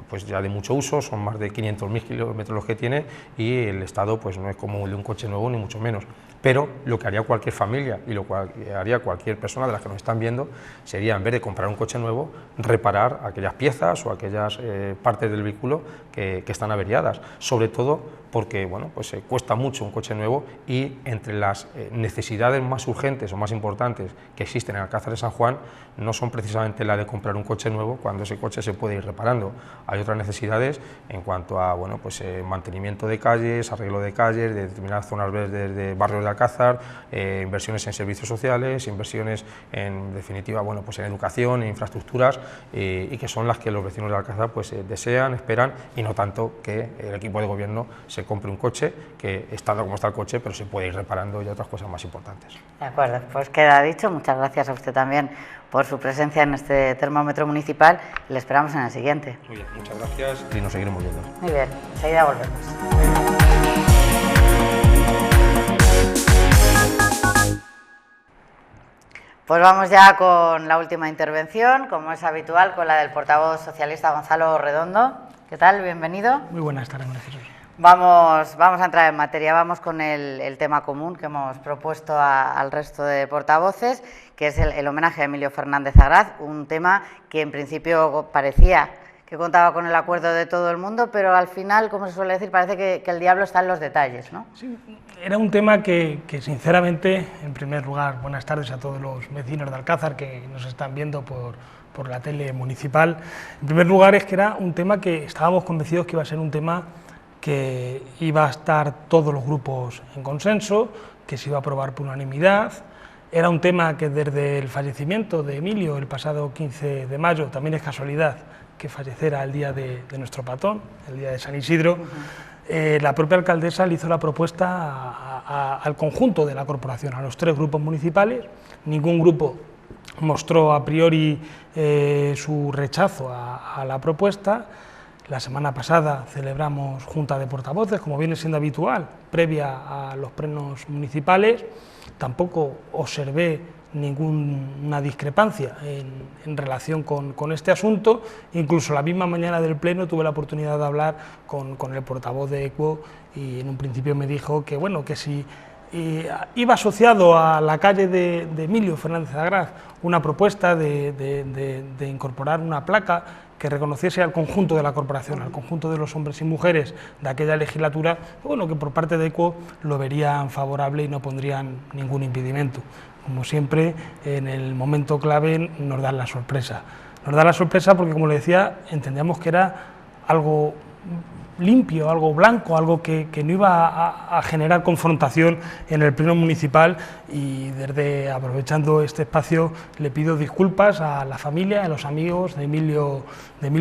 pues ya de mucho uso, son más de 500.000 kilómetros los que tiene y el estado pues no es como el de un coche nuevo ni mucho menos. Pero lo que haría cualquier familia y lo que haría cualquier persona de las que nos están viendo sería, en vez de comprar un coche nuevo, reparar aquellas piezas o aquellas partes del vehículo que están averiadas, sobre todo porque bueno, pues, cuesta mucho un coche nuevo y entre las necesidades más urgentes o más importantes que existen en Alcázar de San Juan no son precisamente la de comprar un coche nuevo cuando ese coche se puede ir reparando. Hay otras necesidades en cuanto a bueno, pues, mantenimiento de calles, arreglo de calles, de determinadas zonas verdes de barrios de Alcázar, inversiones en servicios sociales, inversiones en definitiva bueno, pues en educación, en infraestructuras y que son las que los vecinos de Alcázar pues, desean, esperan y no tanto que el equipo de gobierno se compre un coche que estando como está el coche pero se puede ir reparando y otras cosas más importantes. De acuerdo, pues queda dicho, muchas gracias a usted también por su presencia en este termómetro municipal y le esperamos en el siguiente. Muy bien, muchas gracias y nos seguiremos viendo. Muy bien, enseguida volvemos. Pues vamos ya con la última intervención, como es habitual, con la del portavoz socialista Gonzalo Redondo. ¿Qué tal? Bienvenido. Muy buenas tardes, gracias. Vamos a entrar en materia, vamos con el tema común que hemos propuesto al resto de portavoces, que es el homenaje a Emilio Fernández Agraz, un tema que en principio parecía que contaba con el acuerdo de todo el mundo, pero al final, como se suele decir, parece que el diablo está en los detalles, ¿no? Sí, era un tema que sinceramente, en primer lugar, buenas tardes a todos los vecinos de Alcázar que nos están viendo por la tele municipal. En primer lugar, es que era un tema que estábamos convencidos que iba a ser un tema que iba a estar todos los grupos en consenso, que se iba a aprobar por unanimidad. Era un tema que desde el fallecimiento de Emilio el pasado 15 de mayo, también es casualidad que falleciera el día de nuestro patrón, el día de San Isidro, la propia alcaldesa le hizo la propuesta al conjunto de la corporación, a los 3 grupos municipales. Ningún grupo mostró a priori su rechazo a la propuesta. La semana pasada celebramos junta de portavoces, como viene siendo habitual, previa a los plenos municipales. Tampoco observé ninguna discrepancia en relación con este asunto. Incluso la misma mañana del pleno tuve la oportunidad de hablar con el portavoz de EQUO y en un principio me dijo que, bueno, que si iba asociado a la calle de Emilio Fernández Agraz una propuesta de incorporar una placa que reconociese al conjunto de la corporación, al conjunto de los hombres y mujeres de aquella legislatura, bueno, que por parte de EQUO lo verían favorable y no pondrían ningún impedimento. Como siempre, en el momento clave nos dan la sorpresa. Nos da la sorpresa porque, como le decía, entendíamos que era algo limpio, algo blanco, algo que no iba a generar confrontación en el pleno municipal, y aprovechando este espacio le pido disculpas a la familia, a los amigos de Emilio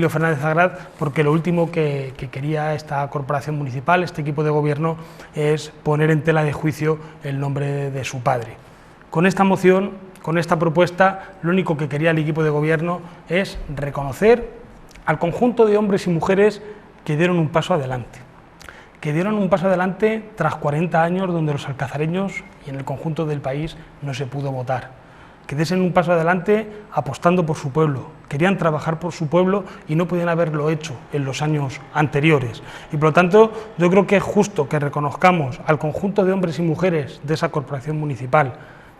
Fernández Agraz, porque lo último que quería esta corporación municipal, este equipo de gobierno, es poner en tela de juicio el nombre de su padre. Con esta moción, con esta propuesta, lo único que quería el equipo de gobierno es reconocer al conjunto de hombres y mujeres que dieron un paso adelante, tras 40 años donde los alcazareños y en el conjunto del país no se pudo votar, que diesen un paso adelante apostando por su pueblo, querían trabajar por su pueblo y no podían haberlo hecho en los años anteriores. Y por lo tanto yo creo que es justo que reconozcamos al conjunto de hombres y mujeres de esa corporación municipal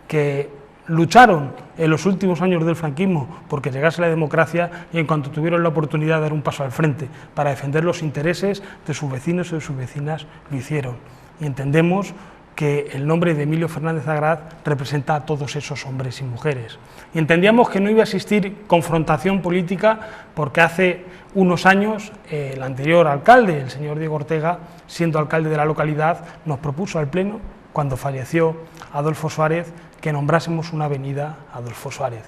que lucharon en los últimos años del franquismo porque llegase la democracia, y en cuanto tuvieron la oportunidad de dar un paso al frente para defender los intereses de sus vecinos y de sus vecinas, lo hicieron. Y entendemos que el nombre de Emilio Fernández Agraz representa a todos esos hombres y mujeres. Y entendíamos que no iba a existir confrontación política porque hace unos años el anterior alcalde, el señor Diego Ortega, siendo alcalde de la localidad, nos propuso al Pleno, cuando falleció Adolfo Suárez, que nombrásemos una avenida Adolfo Suárez.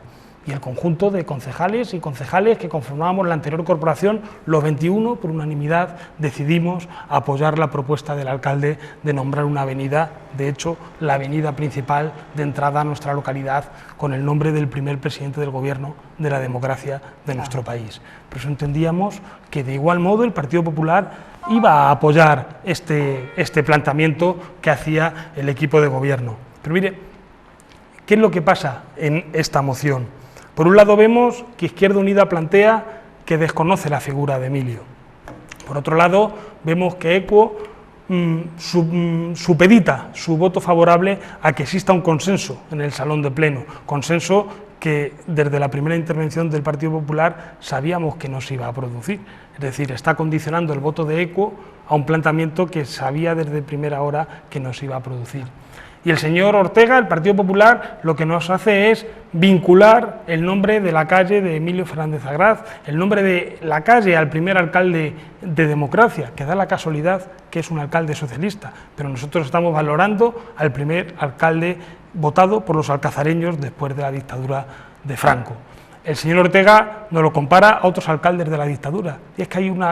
Y el conjunto de concejales y concejales que conformábamos la anterior corporación, los 21, por unanimidad, decidimos apoyar la propuesta del alcalde de nombrar una avenida, de hecho, la avenida principal de entrada a nuestra localidad, con el nombre del primer presidente del gobierno de la democracia de nuestro país. Por eso entendíamos que de igual modo el Partido Popular iba a apoyar este planteamiento que hacía el equipo de gobierno. Pero mire, ¿qué es lo que pasa en esta moción? Por un lado vemos que Izquierda Unida plantea que desconoce la figura de Emilio. Por otro lado vemos que EQUO supedita su voto favorable a que exista un consenso en el salón de pleno, consenso que desde la primera intervención del Partido Popular sabíamos que no se iba a producir. Es decir, está condicionando el voto de EQUO a un planteamiento que sabía desde primera hora que no se iba a producir. Y el señor Ortega, el Partido Popular, lo que nos hace es vincular el nombre de la calle de Emilio Fernández Agraz, el nombre de la calle al primer alcalde de democracia, que da la casualidad que es un alcalde socialista, pero nosotros estamos valorando al primer alcalde votado por los alcazareños después de la dictadura de Franco. El señor Ortega nos lo compara a otros alcaldes de la dictadura, y es que hay un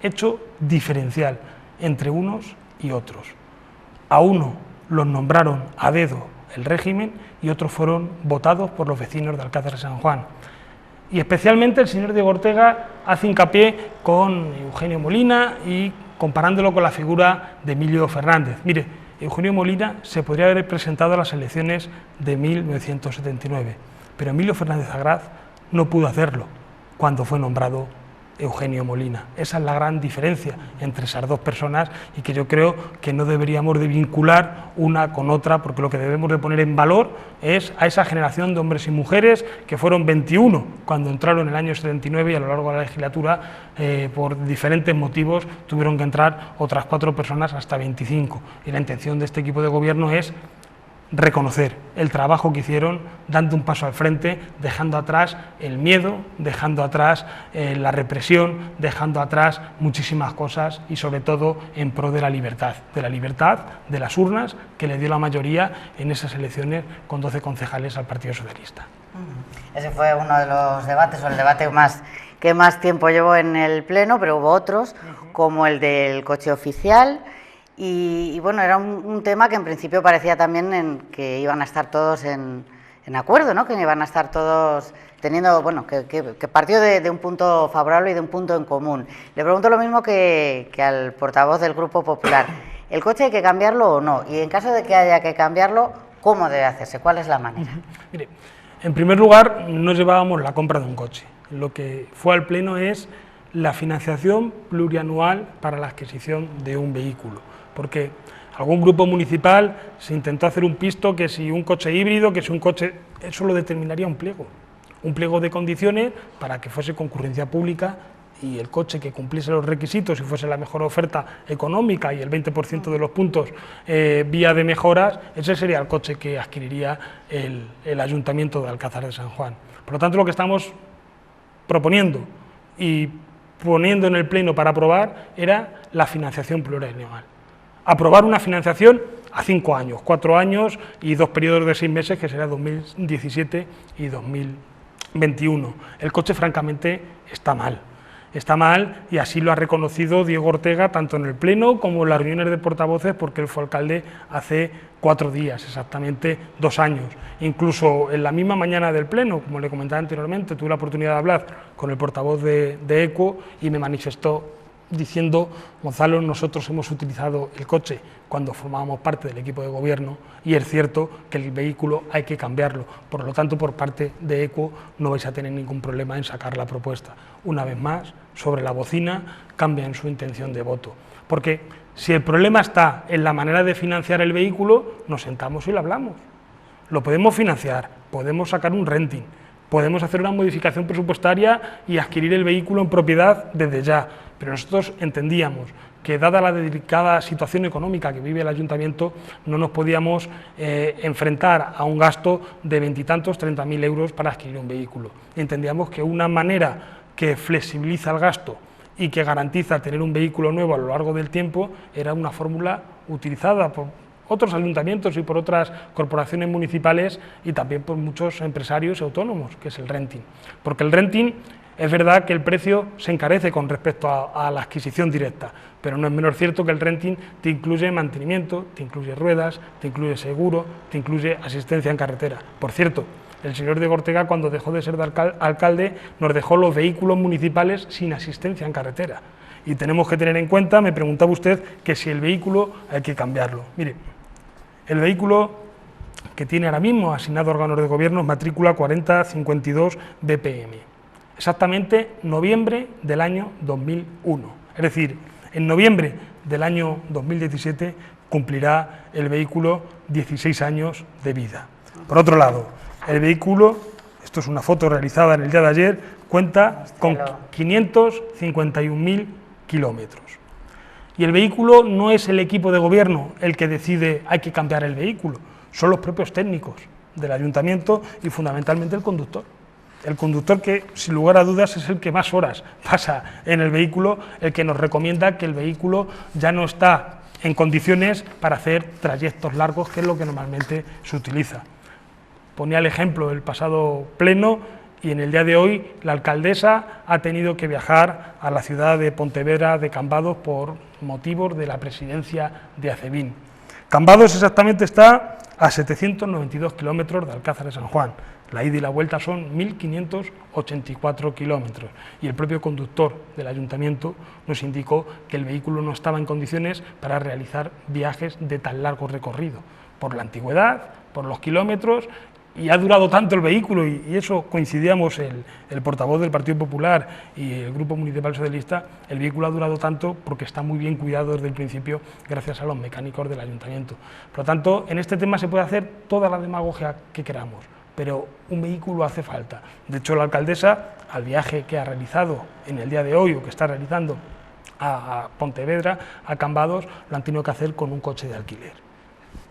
hecho diferencial entre unos y otros. A uno los nombraron a dedo el régimen y otros fueron votados por los vecinos de Alcázar de San Juan. Y especialmente el señor Diego Ortega hace hincapié con Eugenio Molina y comparándolo con la figura de Emilio Fernández. Mire, Eugenio Molina se podría haber presentado a las elecciones de 1979, pero Emilio Fernández Agraz no pudo hacerlo cuando fue nombrado Eugenio Molina. Esa es la gran diferencia entre esas dos personas, y que yo creo que no deberíamos de vincular una con otra, porque lo que debemos de poner en valor es a esa generación de hombres y mujeres que fueron 21 cuando entraron en el año 79, y a lo largo de la legislatura por diferentes motivos tuvieron que entrar otras 4 personas hasta 25, y la intención de este equipo de gobierno es reconocer el trabajo que hicieron, dando un paso al frente, dejando atrás el miedo, dejando atrás la represión, dejando atrás muchísimas cosas, y sobre todo en pro de la libertad de las urnas, que le dio la mayoría en esas elecciones con 12 concejales al Partido Socialista. Ese fue uno de los debates, o el debate más que más tiempo llevó en el Pleno, pero hubo otros, como el del coche oficial. Y bueno, era un tema que en principio parecía también que iban a estar todos en acuerdo, ¿no? Que iban a estar todos teniendo, bueno, que partió de un punto favorable y de un punto en común. Le pregunto lo mismo que al portavoz del Grupo Popular. ¿El coche hay que cambiarlo o no? Y en caso de que haya que cambiarlo, ¿cómo debe hacerse? ¿Cuál es la manera? Mire, en primer lugar, no llevábamos la compra de un coche. Lo que fue al Pleno es la financiación plurianual para la adquisición de un vehículo, porque algún grupo municipal se intentó hacer un pisto que si un coche híbrido, que si un coche... Eso lo determinaría un pliego de condiciones para que fuese concurrencia pública y el coche que cumpliese los requisitos y fuese la mejor oferta económica y el 20% de los puntos vía de mejoras, ese sería el coche que adquiriría el Ayuntamiento de Alcázar de San Juan. Por lo tanto, lo que estamos proponiendo y poniendo en el Pleno para aprobar era la financiación plurianual. Aprobar una financiación a 5 años, 4 años y 2 periodos de 6 meses, que será 2017 y 2021. El coche, francamente, está mal y así lo ha reconocido Diego Ortega tanto en el Pleno como en las reuniones de portavoces, porque él fue alcalde hace 4 días, exactamente 2 años. Incluso en la misma mañana del Pleno, como le comentaba anteriormente, tuve la oportunidad de hablar con el portavoz de ECO y me manifestó diciendo: Gonzalo, nosotros hemos utilizado el coche cuando formábamos parte del equipo de gobierno y es cierto que el vehículo hay que cambiarlo, por lo tanto por parte de ECO no vais a tener ningún problema en sacar la propuesta. Una vez más, sobre la bocina, cambian su intención de voto, porque si el problema está en la manera de financiar el vehículo, nos sentamos y lo hablamos. Lo podemos financiar, podemos sacar un renting, podemos hacer una modificación presupuestaria y adquirir el vehículo en propiedad desde ya, pero nosotros entendíamos que, dada la delicada situación económica que vive el Ayuntamiento, no nos podíamos enfrentar a un gasto de 20 y tantos, 30.000 euros para adquirir un vehículo. Entendíamos que una manera que flexibiliza el gasto y que garantiza tener un vehículo nuevo a lo largo del tiempo era una fórmula utilizada por otros ayuntamientos y por otras corporaciones municipales y también por muchos empresarios y autónomos, que es el renting. Porque el renting, es verdad que el precio se encarece con respecto a la adquisición directa, pero no es menos cierto que el renting te incluye mantenimiento, te incluye ruedas, te incluye seguro, te incluye asistencia en carretera. Por cierto, el señor Diego Ortega, cuando dejó de ser alcalde, nos dejó los vehículos municipales sin asistencia en carretera. Y tenemos que tener en cuenta, me preguntaba usted, que si el vehículo hay que cambiarlo. Mire, el vehículo que tiene ahora mismo asignado a órganos de gobierno es matrícula 4052 BPM. Exactamente noviembre del año 2001. Es decir, en noviembre del año 2017 cumplirá el vehículo 16 años de vida. Por otro lado, el vehículo, esto es una foto realizada en el día de ayer, cuenta con 551.000 kilómetros. Y el vehículo no es el equipo de gobierno el que decide hay que cambiar el vehículo, son los propios técnicos del Ayuntamiento y fundamentalmente el conductor. El conductor, que sin lugar a dudas es el que más horas pasa en el vehículo, el que nos recomienda que el vehículo ya no está en condiciones para hacer trayectos largos, que es lo que normalmente se utiliza. Ponía el ejemplo el pasado Pleno y en el día de hoy la alcaldesa ha tenido que viajar a la ciudad de Pontevedra de Cambados por motivos de la presidencia de ACEBIN. Cambados exactamente está a 792 kilómetros de Alcázar de San Juan. La ida y la vuelta son 1.584 kilómetros y el propio conductor del Ayuntamiento nos indicó que el vehículo no estaba en condiciones para realizar viajes de tan largo recorrido, por la antigüedad, por los kilómetros, y ha durado tanto el vehículo, y eso coincidíamos el portavoz del Partido Popular y el Grupo Municipal Socialista, el vehículo ha durado tanto porque está muy bien cuidado desde el principio gracias a los mecánicos del Ayuntamiento. Por lo tanto, en este tema se puede hacer toda la demagogia que queramos, pero un vehículo hace falta. De hecho, la alcaldesa, al viaje que ha realizado en el día de hoy o que está realizando a Pontevedra, a Cambados, lo han tenido que hacer con un coche de alquiler.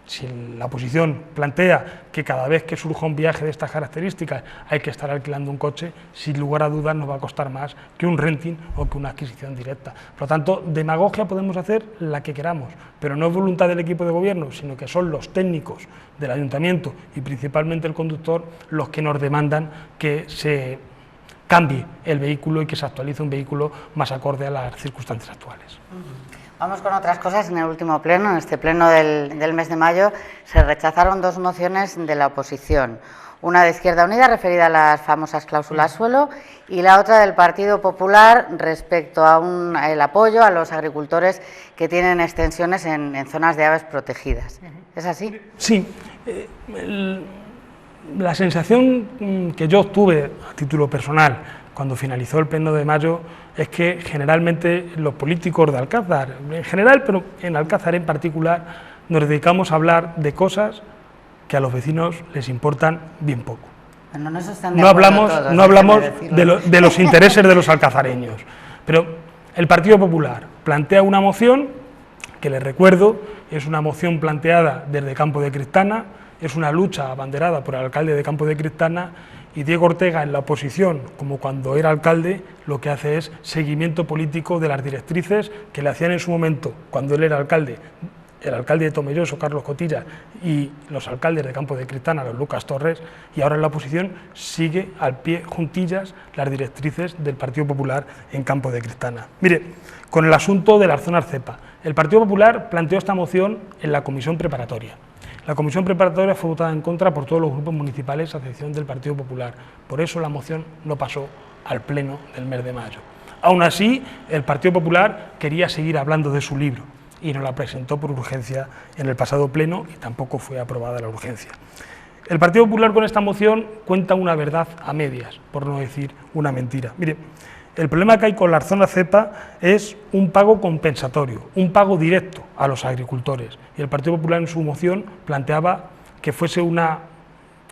Si la oposición plantea que cada vez que surja un viaje de estas características hay que estar alquilando un coche, sin lugar a dudas nos va a costar más que un renting o que una adquisición directa. Por lo tanto, demagogia podemos hacer la que queramos, pero no es voluntad del equipo de gobierno, sino que son los técnicos del Ayuntamiento y principalmente el conductor los que nos demandan que se cambie el vehículo y que se actualice un vehículo más acorde a las circunstancias actuales. Vamos con otras cosas. En el último pleno, en este pleno del mes de mayo, se rechazaron 2 mociones de la oposición. Una de Izquierda Unida referida a las famosas cláusulas suelo y la otra del Partido Popular respecto a el apoyo a los agricultores que tienen extensiones en zonas de aves protegidas. ¿Es así? Sí. La sensación que yo obtuve a título personal cuando finalizó el pleno de mayo es que generalmente los políticos de Alcázar, en general, pero en Alcázar en particular, nos dedicamos a hablar de cosas que a los vecinos les importan bien poco. Bueno, no hablamos de los intereses de los alcazareños, pero el Partido Popular plantea una moción que, les recuerdo, es una moción planteada desde Campo de Cristana, es una lucha abanderada por el alcalde de Campo de Cristana, y Diego Ortega, en la oposición, como cuando era alcalde, lo que hace es seguimiento político de las directrices que le hacían en su momento, cuando él era alcalde, el alcalde de Tomelloso, Carlos Cotilla, y los alcaldes de Campo de Cristana, los Lucas Torres, y ahora en la oposición sigue al pie juntillas las directrices del Partido Popular en Campo de Cristana. Mire, con el asunto de las zonas cepa, el Partido Popular planteó esta moción en la comisión preparatoria. La comisión preparatoria fue votada en contra por todos los grupos municipales, a excepción del Partido Popular. Por eso la moción no pasó al pleno del mes de mayo. Aún así, el Partido Popular quería seguir hablando de su libro y nos la presentó por urgencia en el pasado pleno y tampoco fue aprobada la urgencia. El Partido Popular con esta moción cuenta una verdad a medias, por no decir una mentira. Mire, el problema que hay con las zonas cepa es un pago compensatorio, un pago directo a los agricultores. Y el Partido Popular en su moción planteaba que fuese una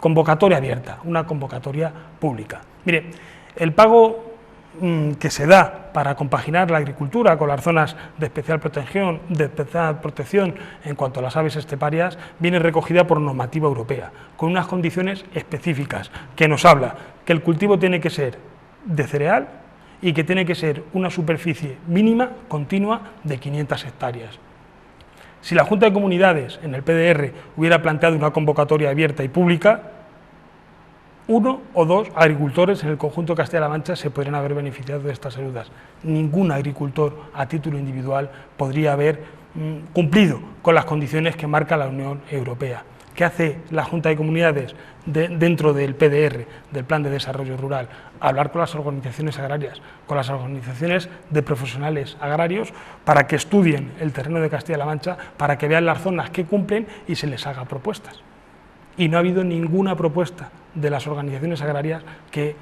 convocatoria abierta, una convocatoria pública. Mire, el pago que se da para compaginar la agricultura con las zonas de especial protección en cuanto a las aves esteparias viene recogida por normativa europea, con unas condiciones específicas que nos habla que el cultivo tiene que ser de cereal y que tiene que ser una superficie mínima continua de 500 hectáreas. Si la Junta de Comunidades en el PDR hubiera planteado una convocatoria abierta y pública, 1 o 2 agricultores en el conjunto de Castilla-La Mancha se podrían haber beneficiado de estas ayudas. Ningún agricultor a título individual podría haber cumplido con las condiciones que marca la Unión Europea. ¿Qué hace la Junta de Comunidades dentro del PDR, del Plan de Desarrollo Rural? Hablar con las organizaciones agrarias, con las organizaciones de profesionales agrarios, para que estudien el terreno de Castilla-La Mancha, para que vean las zonas que cumplen y se les haga propuestas. Y no ha habido ninguna propuesta de las organizaciones agrarias que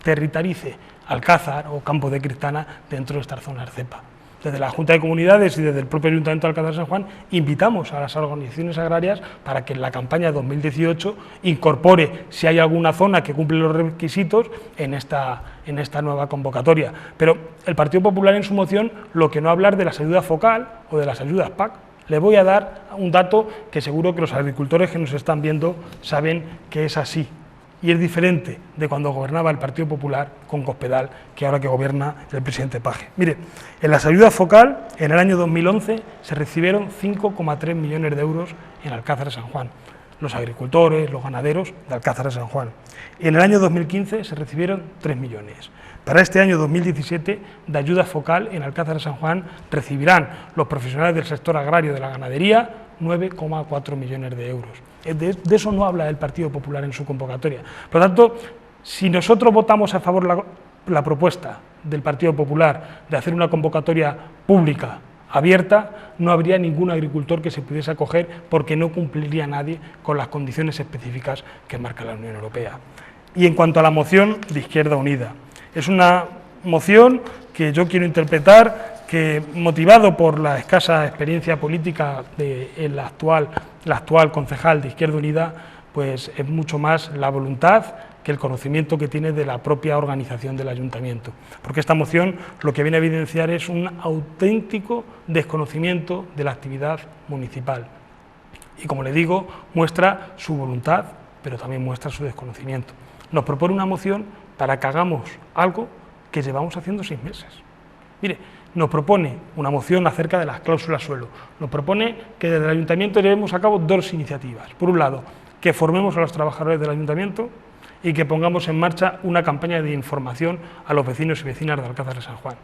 territorialice Alcázar o Campo de Cristana dentro de estas zonas cepa. Desde la Junta de Comunidades y desde el propio Ayuntamiento de Alcázar de San Juan invitamos a las organizaciones agrarias para que en la campaña 2018 incorpore, si hay alguna zona que cumple los requisitos, en esta nueva convocatoria. Pero el Partido Popular en su moción lo que no hablar de las ayudas focal o de las ayudas PAC. Le voy a dar un dato que seguro que los agricultores que nos están viendo saben que es así. Y es diferente de cuando gobernaba el Partido Popular con Cospedal, que ahora que gobierna el presidente Paje. Mire, en las ayudas focal, en el año 2011, se recibieron 5,3 millones de euros en Alcázar de San Juan. Los agricultores, los ganaderos de Alcázar de San Juan. Y en el año 2015 se recibieron 3 millones. Para este año 2017, de ayuda focal en Alcázar de San Juan recibirán los profesionales del sector agrario de la ganadería 9,4 millones de euros. De eso no habla el Partido Popular en su convocatoria. Por lo tanto, si nosotros votamos a favor la propuesta del Partido Popular de hacer una convocatoria pública abierta, no habría ningún agricultor que se pudiese acoger porque no cumpliría nadie con las condiciones específicas que marca la Unión Europea. Y en cuanto a la moción de Izquierda Unida, es una moción que yo quiero interpretar que, motivado por la escasa experiencia política del actual concejal de Izquierda Unida, pues es mucho más la voluntad que el conocimiento que tiene de la propia organización del ayuntamiento. Porque esta moción lo que viene a evidenciar es un auténtico desconocimiento de la actividad municipal. Y como le digo, muestra su voluntad, pero también muestra su desconocimiento. Nos propone una moción para que hagamos algo que llevamos haciendo 6 meses. Mire, nos propone una moción acerca de las cláusulas suelo. Nos propone que desde el ayuntamiento llevemos a cabo 2 iniciativas. Por un lado, que formemos a los trabajadores del ayuntamiento y que pongamos en marcha una campaña de información a los vecinos y vecinas de Alcázar de San Juan.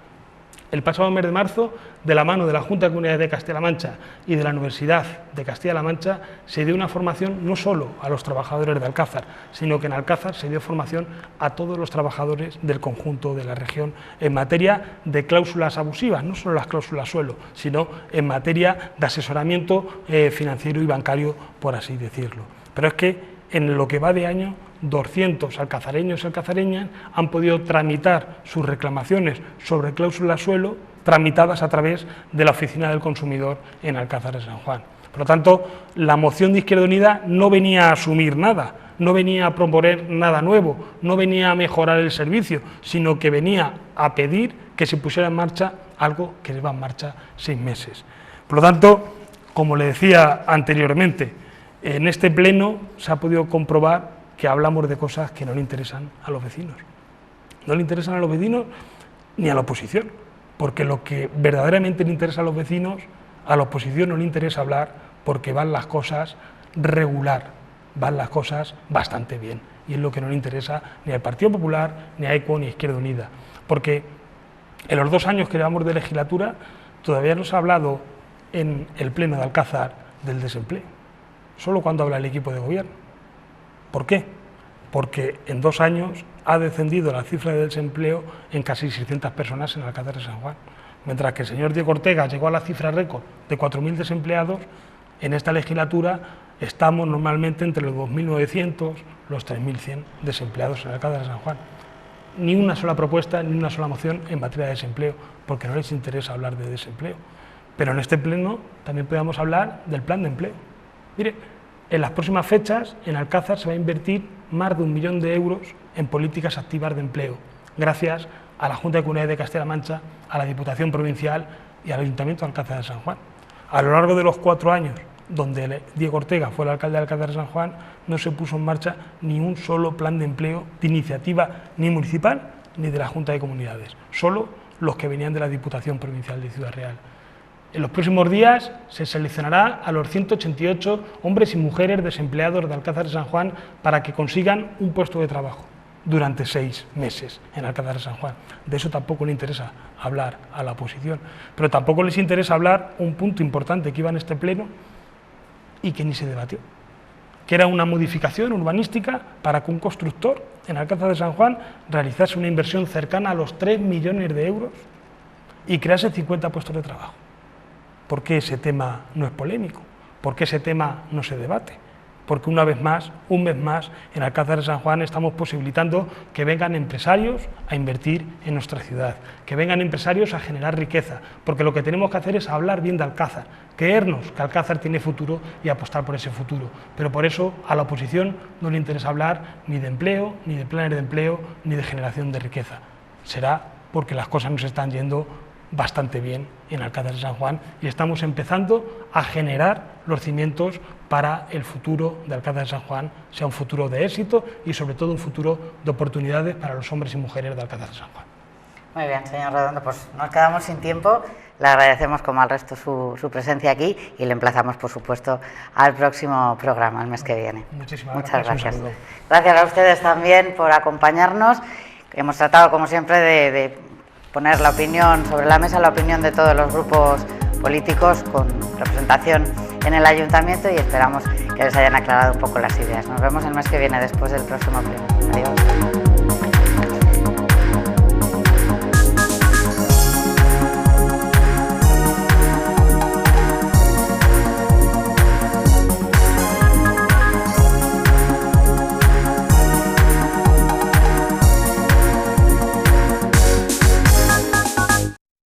El pasado mes de marzo, de la mano de la Junta de Comunidades de Castilla-La Mancha y de la Universidad de Castilla-La Mancha, se dio una formación no solo a los trabajadores de Alcázar, sino que en Alcázar se dio formación a todos los trabajadores del conjunto de la región en materia de cláusulas abusivas, no solo las cláusulas suelo, sino en materia de asesoramiento financiero y bancario, por así decirlo. Pero es que en lo que va de año, 200 alcazareños y alcazareñas han podido tramitar sus reclamaciones sobre cláusulas suelo tramitadas a través de la Oficina del Consumidor en Alcázar de San Juan. Por lo tanto, la moción de Izquierda Unida no venía a asumir nada, no venía a proponer nada nuevo, no venía a mejorar el servicio, sino que venía a pedir que se pusiera en marcha algo que lleva en marcha 6 meses. Por lo tanto, como le decía anteriormente, en este pleno se ha podido comprobar que hablamos de cosas que no le interesan a los vecinos. No le interesan a los vecinos ni a la oposición, porque lo que verdaderamente le interesa a los vecinos, a la oposición no le interesa hablar porque van las cosas regular, van las cosas bastante bien. Y es lo que no le interesa ni al Partido Popular, ni a ECO, ni a Izquierda Unida. Porque en los 2 años que llevamos de legislatura todavía no se ha hablado en el pleno de Alcázar del desempleo, solo cuando habla el equipo de gobierno. ¿Por qué? Porque en 2 años ha descendido la cifra de desempleo en casi 600 personas en Alcázar de San Juan. Mientras que el señor Diego Ortega llegó a la cifra récord de 4.000 desempleados, en esta legislatura estamos normalmente entre los 2.900, los 3.100 desempleados en Alcázar de San Juan. Ni una sola propuesta, ni una sola moción en materia de desempleo, porque no les interesa hablar de desempleo. Pero en este pleno también podemos hablar del plan de empleo. Mire, en las próximas fechas en Alcázar se va a invertir más de 1 millón de euros en políticas activas de empleo, gracias a la Junta de Comunidades de Castilla-La Mancha, a la Diputación Provincial y al Ayuntamiento de Alcázar de San Juan. A lo largo de los 4 años donde Diego Ortega fue el alcalde de Alcázar de San Juan, no se puso en marcha ni un solo plan de empleo de iniciativa ni municipal ni de la Junta de Comunidades, solo los que venían de la Diputación Provincial de Ciudad Real. En los próximos días se seleccionará a los 188 hombres y mujeres desempleados de Alcázar de San Juan para que consigan un puesto de trabajo durante 6 meses en Alcázar de San Juan. De eso tampoco le interesa hablar a la oposición, pero tampoco les interesa hablar un punto importante que iba en este pleno y que ni se debatió, que era una modificación urbanística para que un constructor en Alcázar de San Juan realizase una inversión cercana a los 3 millones de euros y crease 50 puestos de trabajo. ¿Por qué ese tema no es polémico? ¿Por qué ese tema no se debate? Porque una vez más, un mes más, en Alcázar de San Juan estamos posibilitando que vengan empresarios a invertir en nuestra ciudad, que vengan empresarios a generar riqueza, porque lo que tenemos que hacer es hablar bien de Alcázar, creernos que Alcázar tiene futuro y apostar por ese futuro. Pero por eso a la oposición no le interesa hablar ni de empleo, ni de planes de empleo, ni de generación de riqueza. Será porque las cosas nos están yendo bastante bien en Alcázar de San Juan y estamos empezando a generar los cimientos para el futuro de Alcázar de San Juan, sea un futuro de éxito y sobre todo un futuro de oportunidades para los hombres y mujeres de Alcázar de San Juan. Muy bien, señor Redondo, pues nos quedamos sin tiempo, le agradecemos como al resto su presencia aquí y le emplazamos, por supuesto, al próximo programa, el mes que viene. Muchas gracias. Gracias a ustedes también por acompañarnos. Hemos tratado, como siempre, de poner la opinión sobre la mesa, la opinión de todos los grupos políticos con representación en el ayuntamiento y esperamos que les hayan aclarado un poco las ideas. Nos vemos el mes que viene después del próximo pleno. Adiós.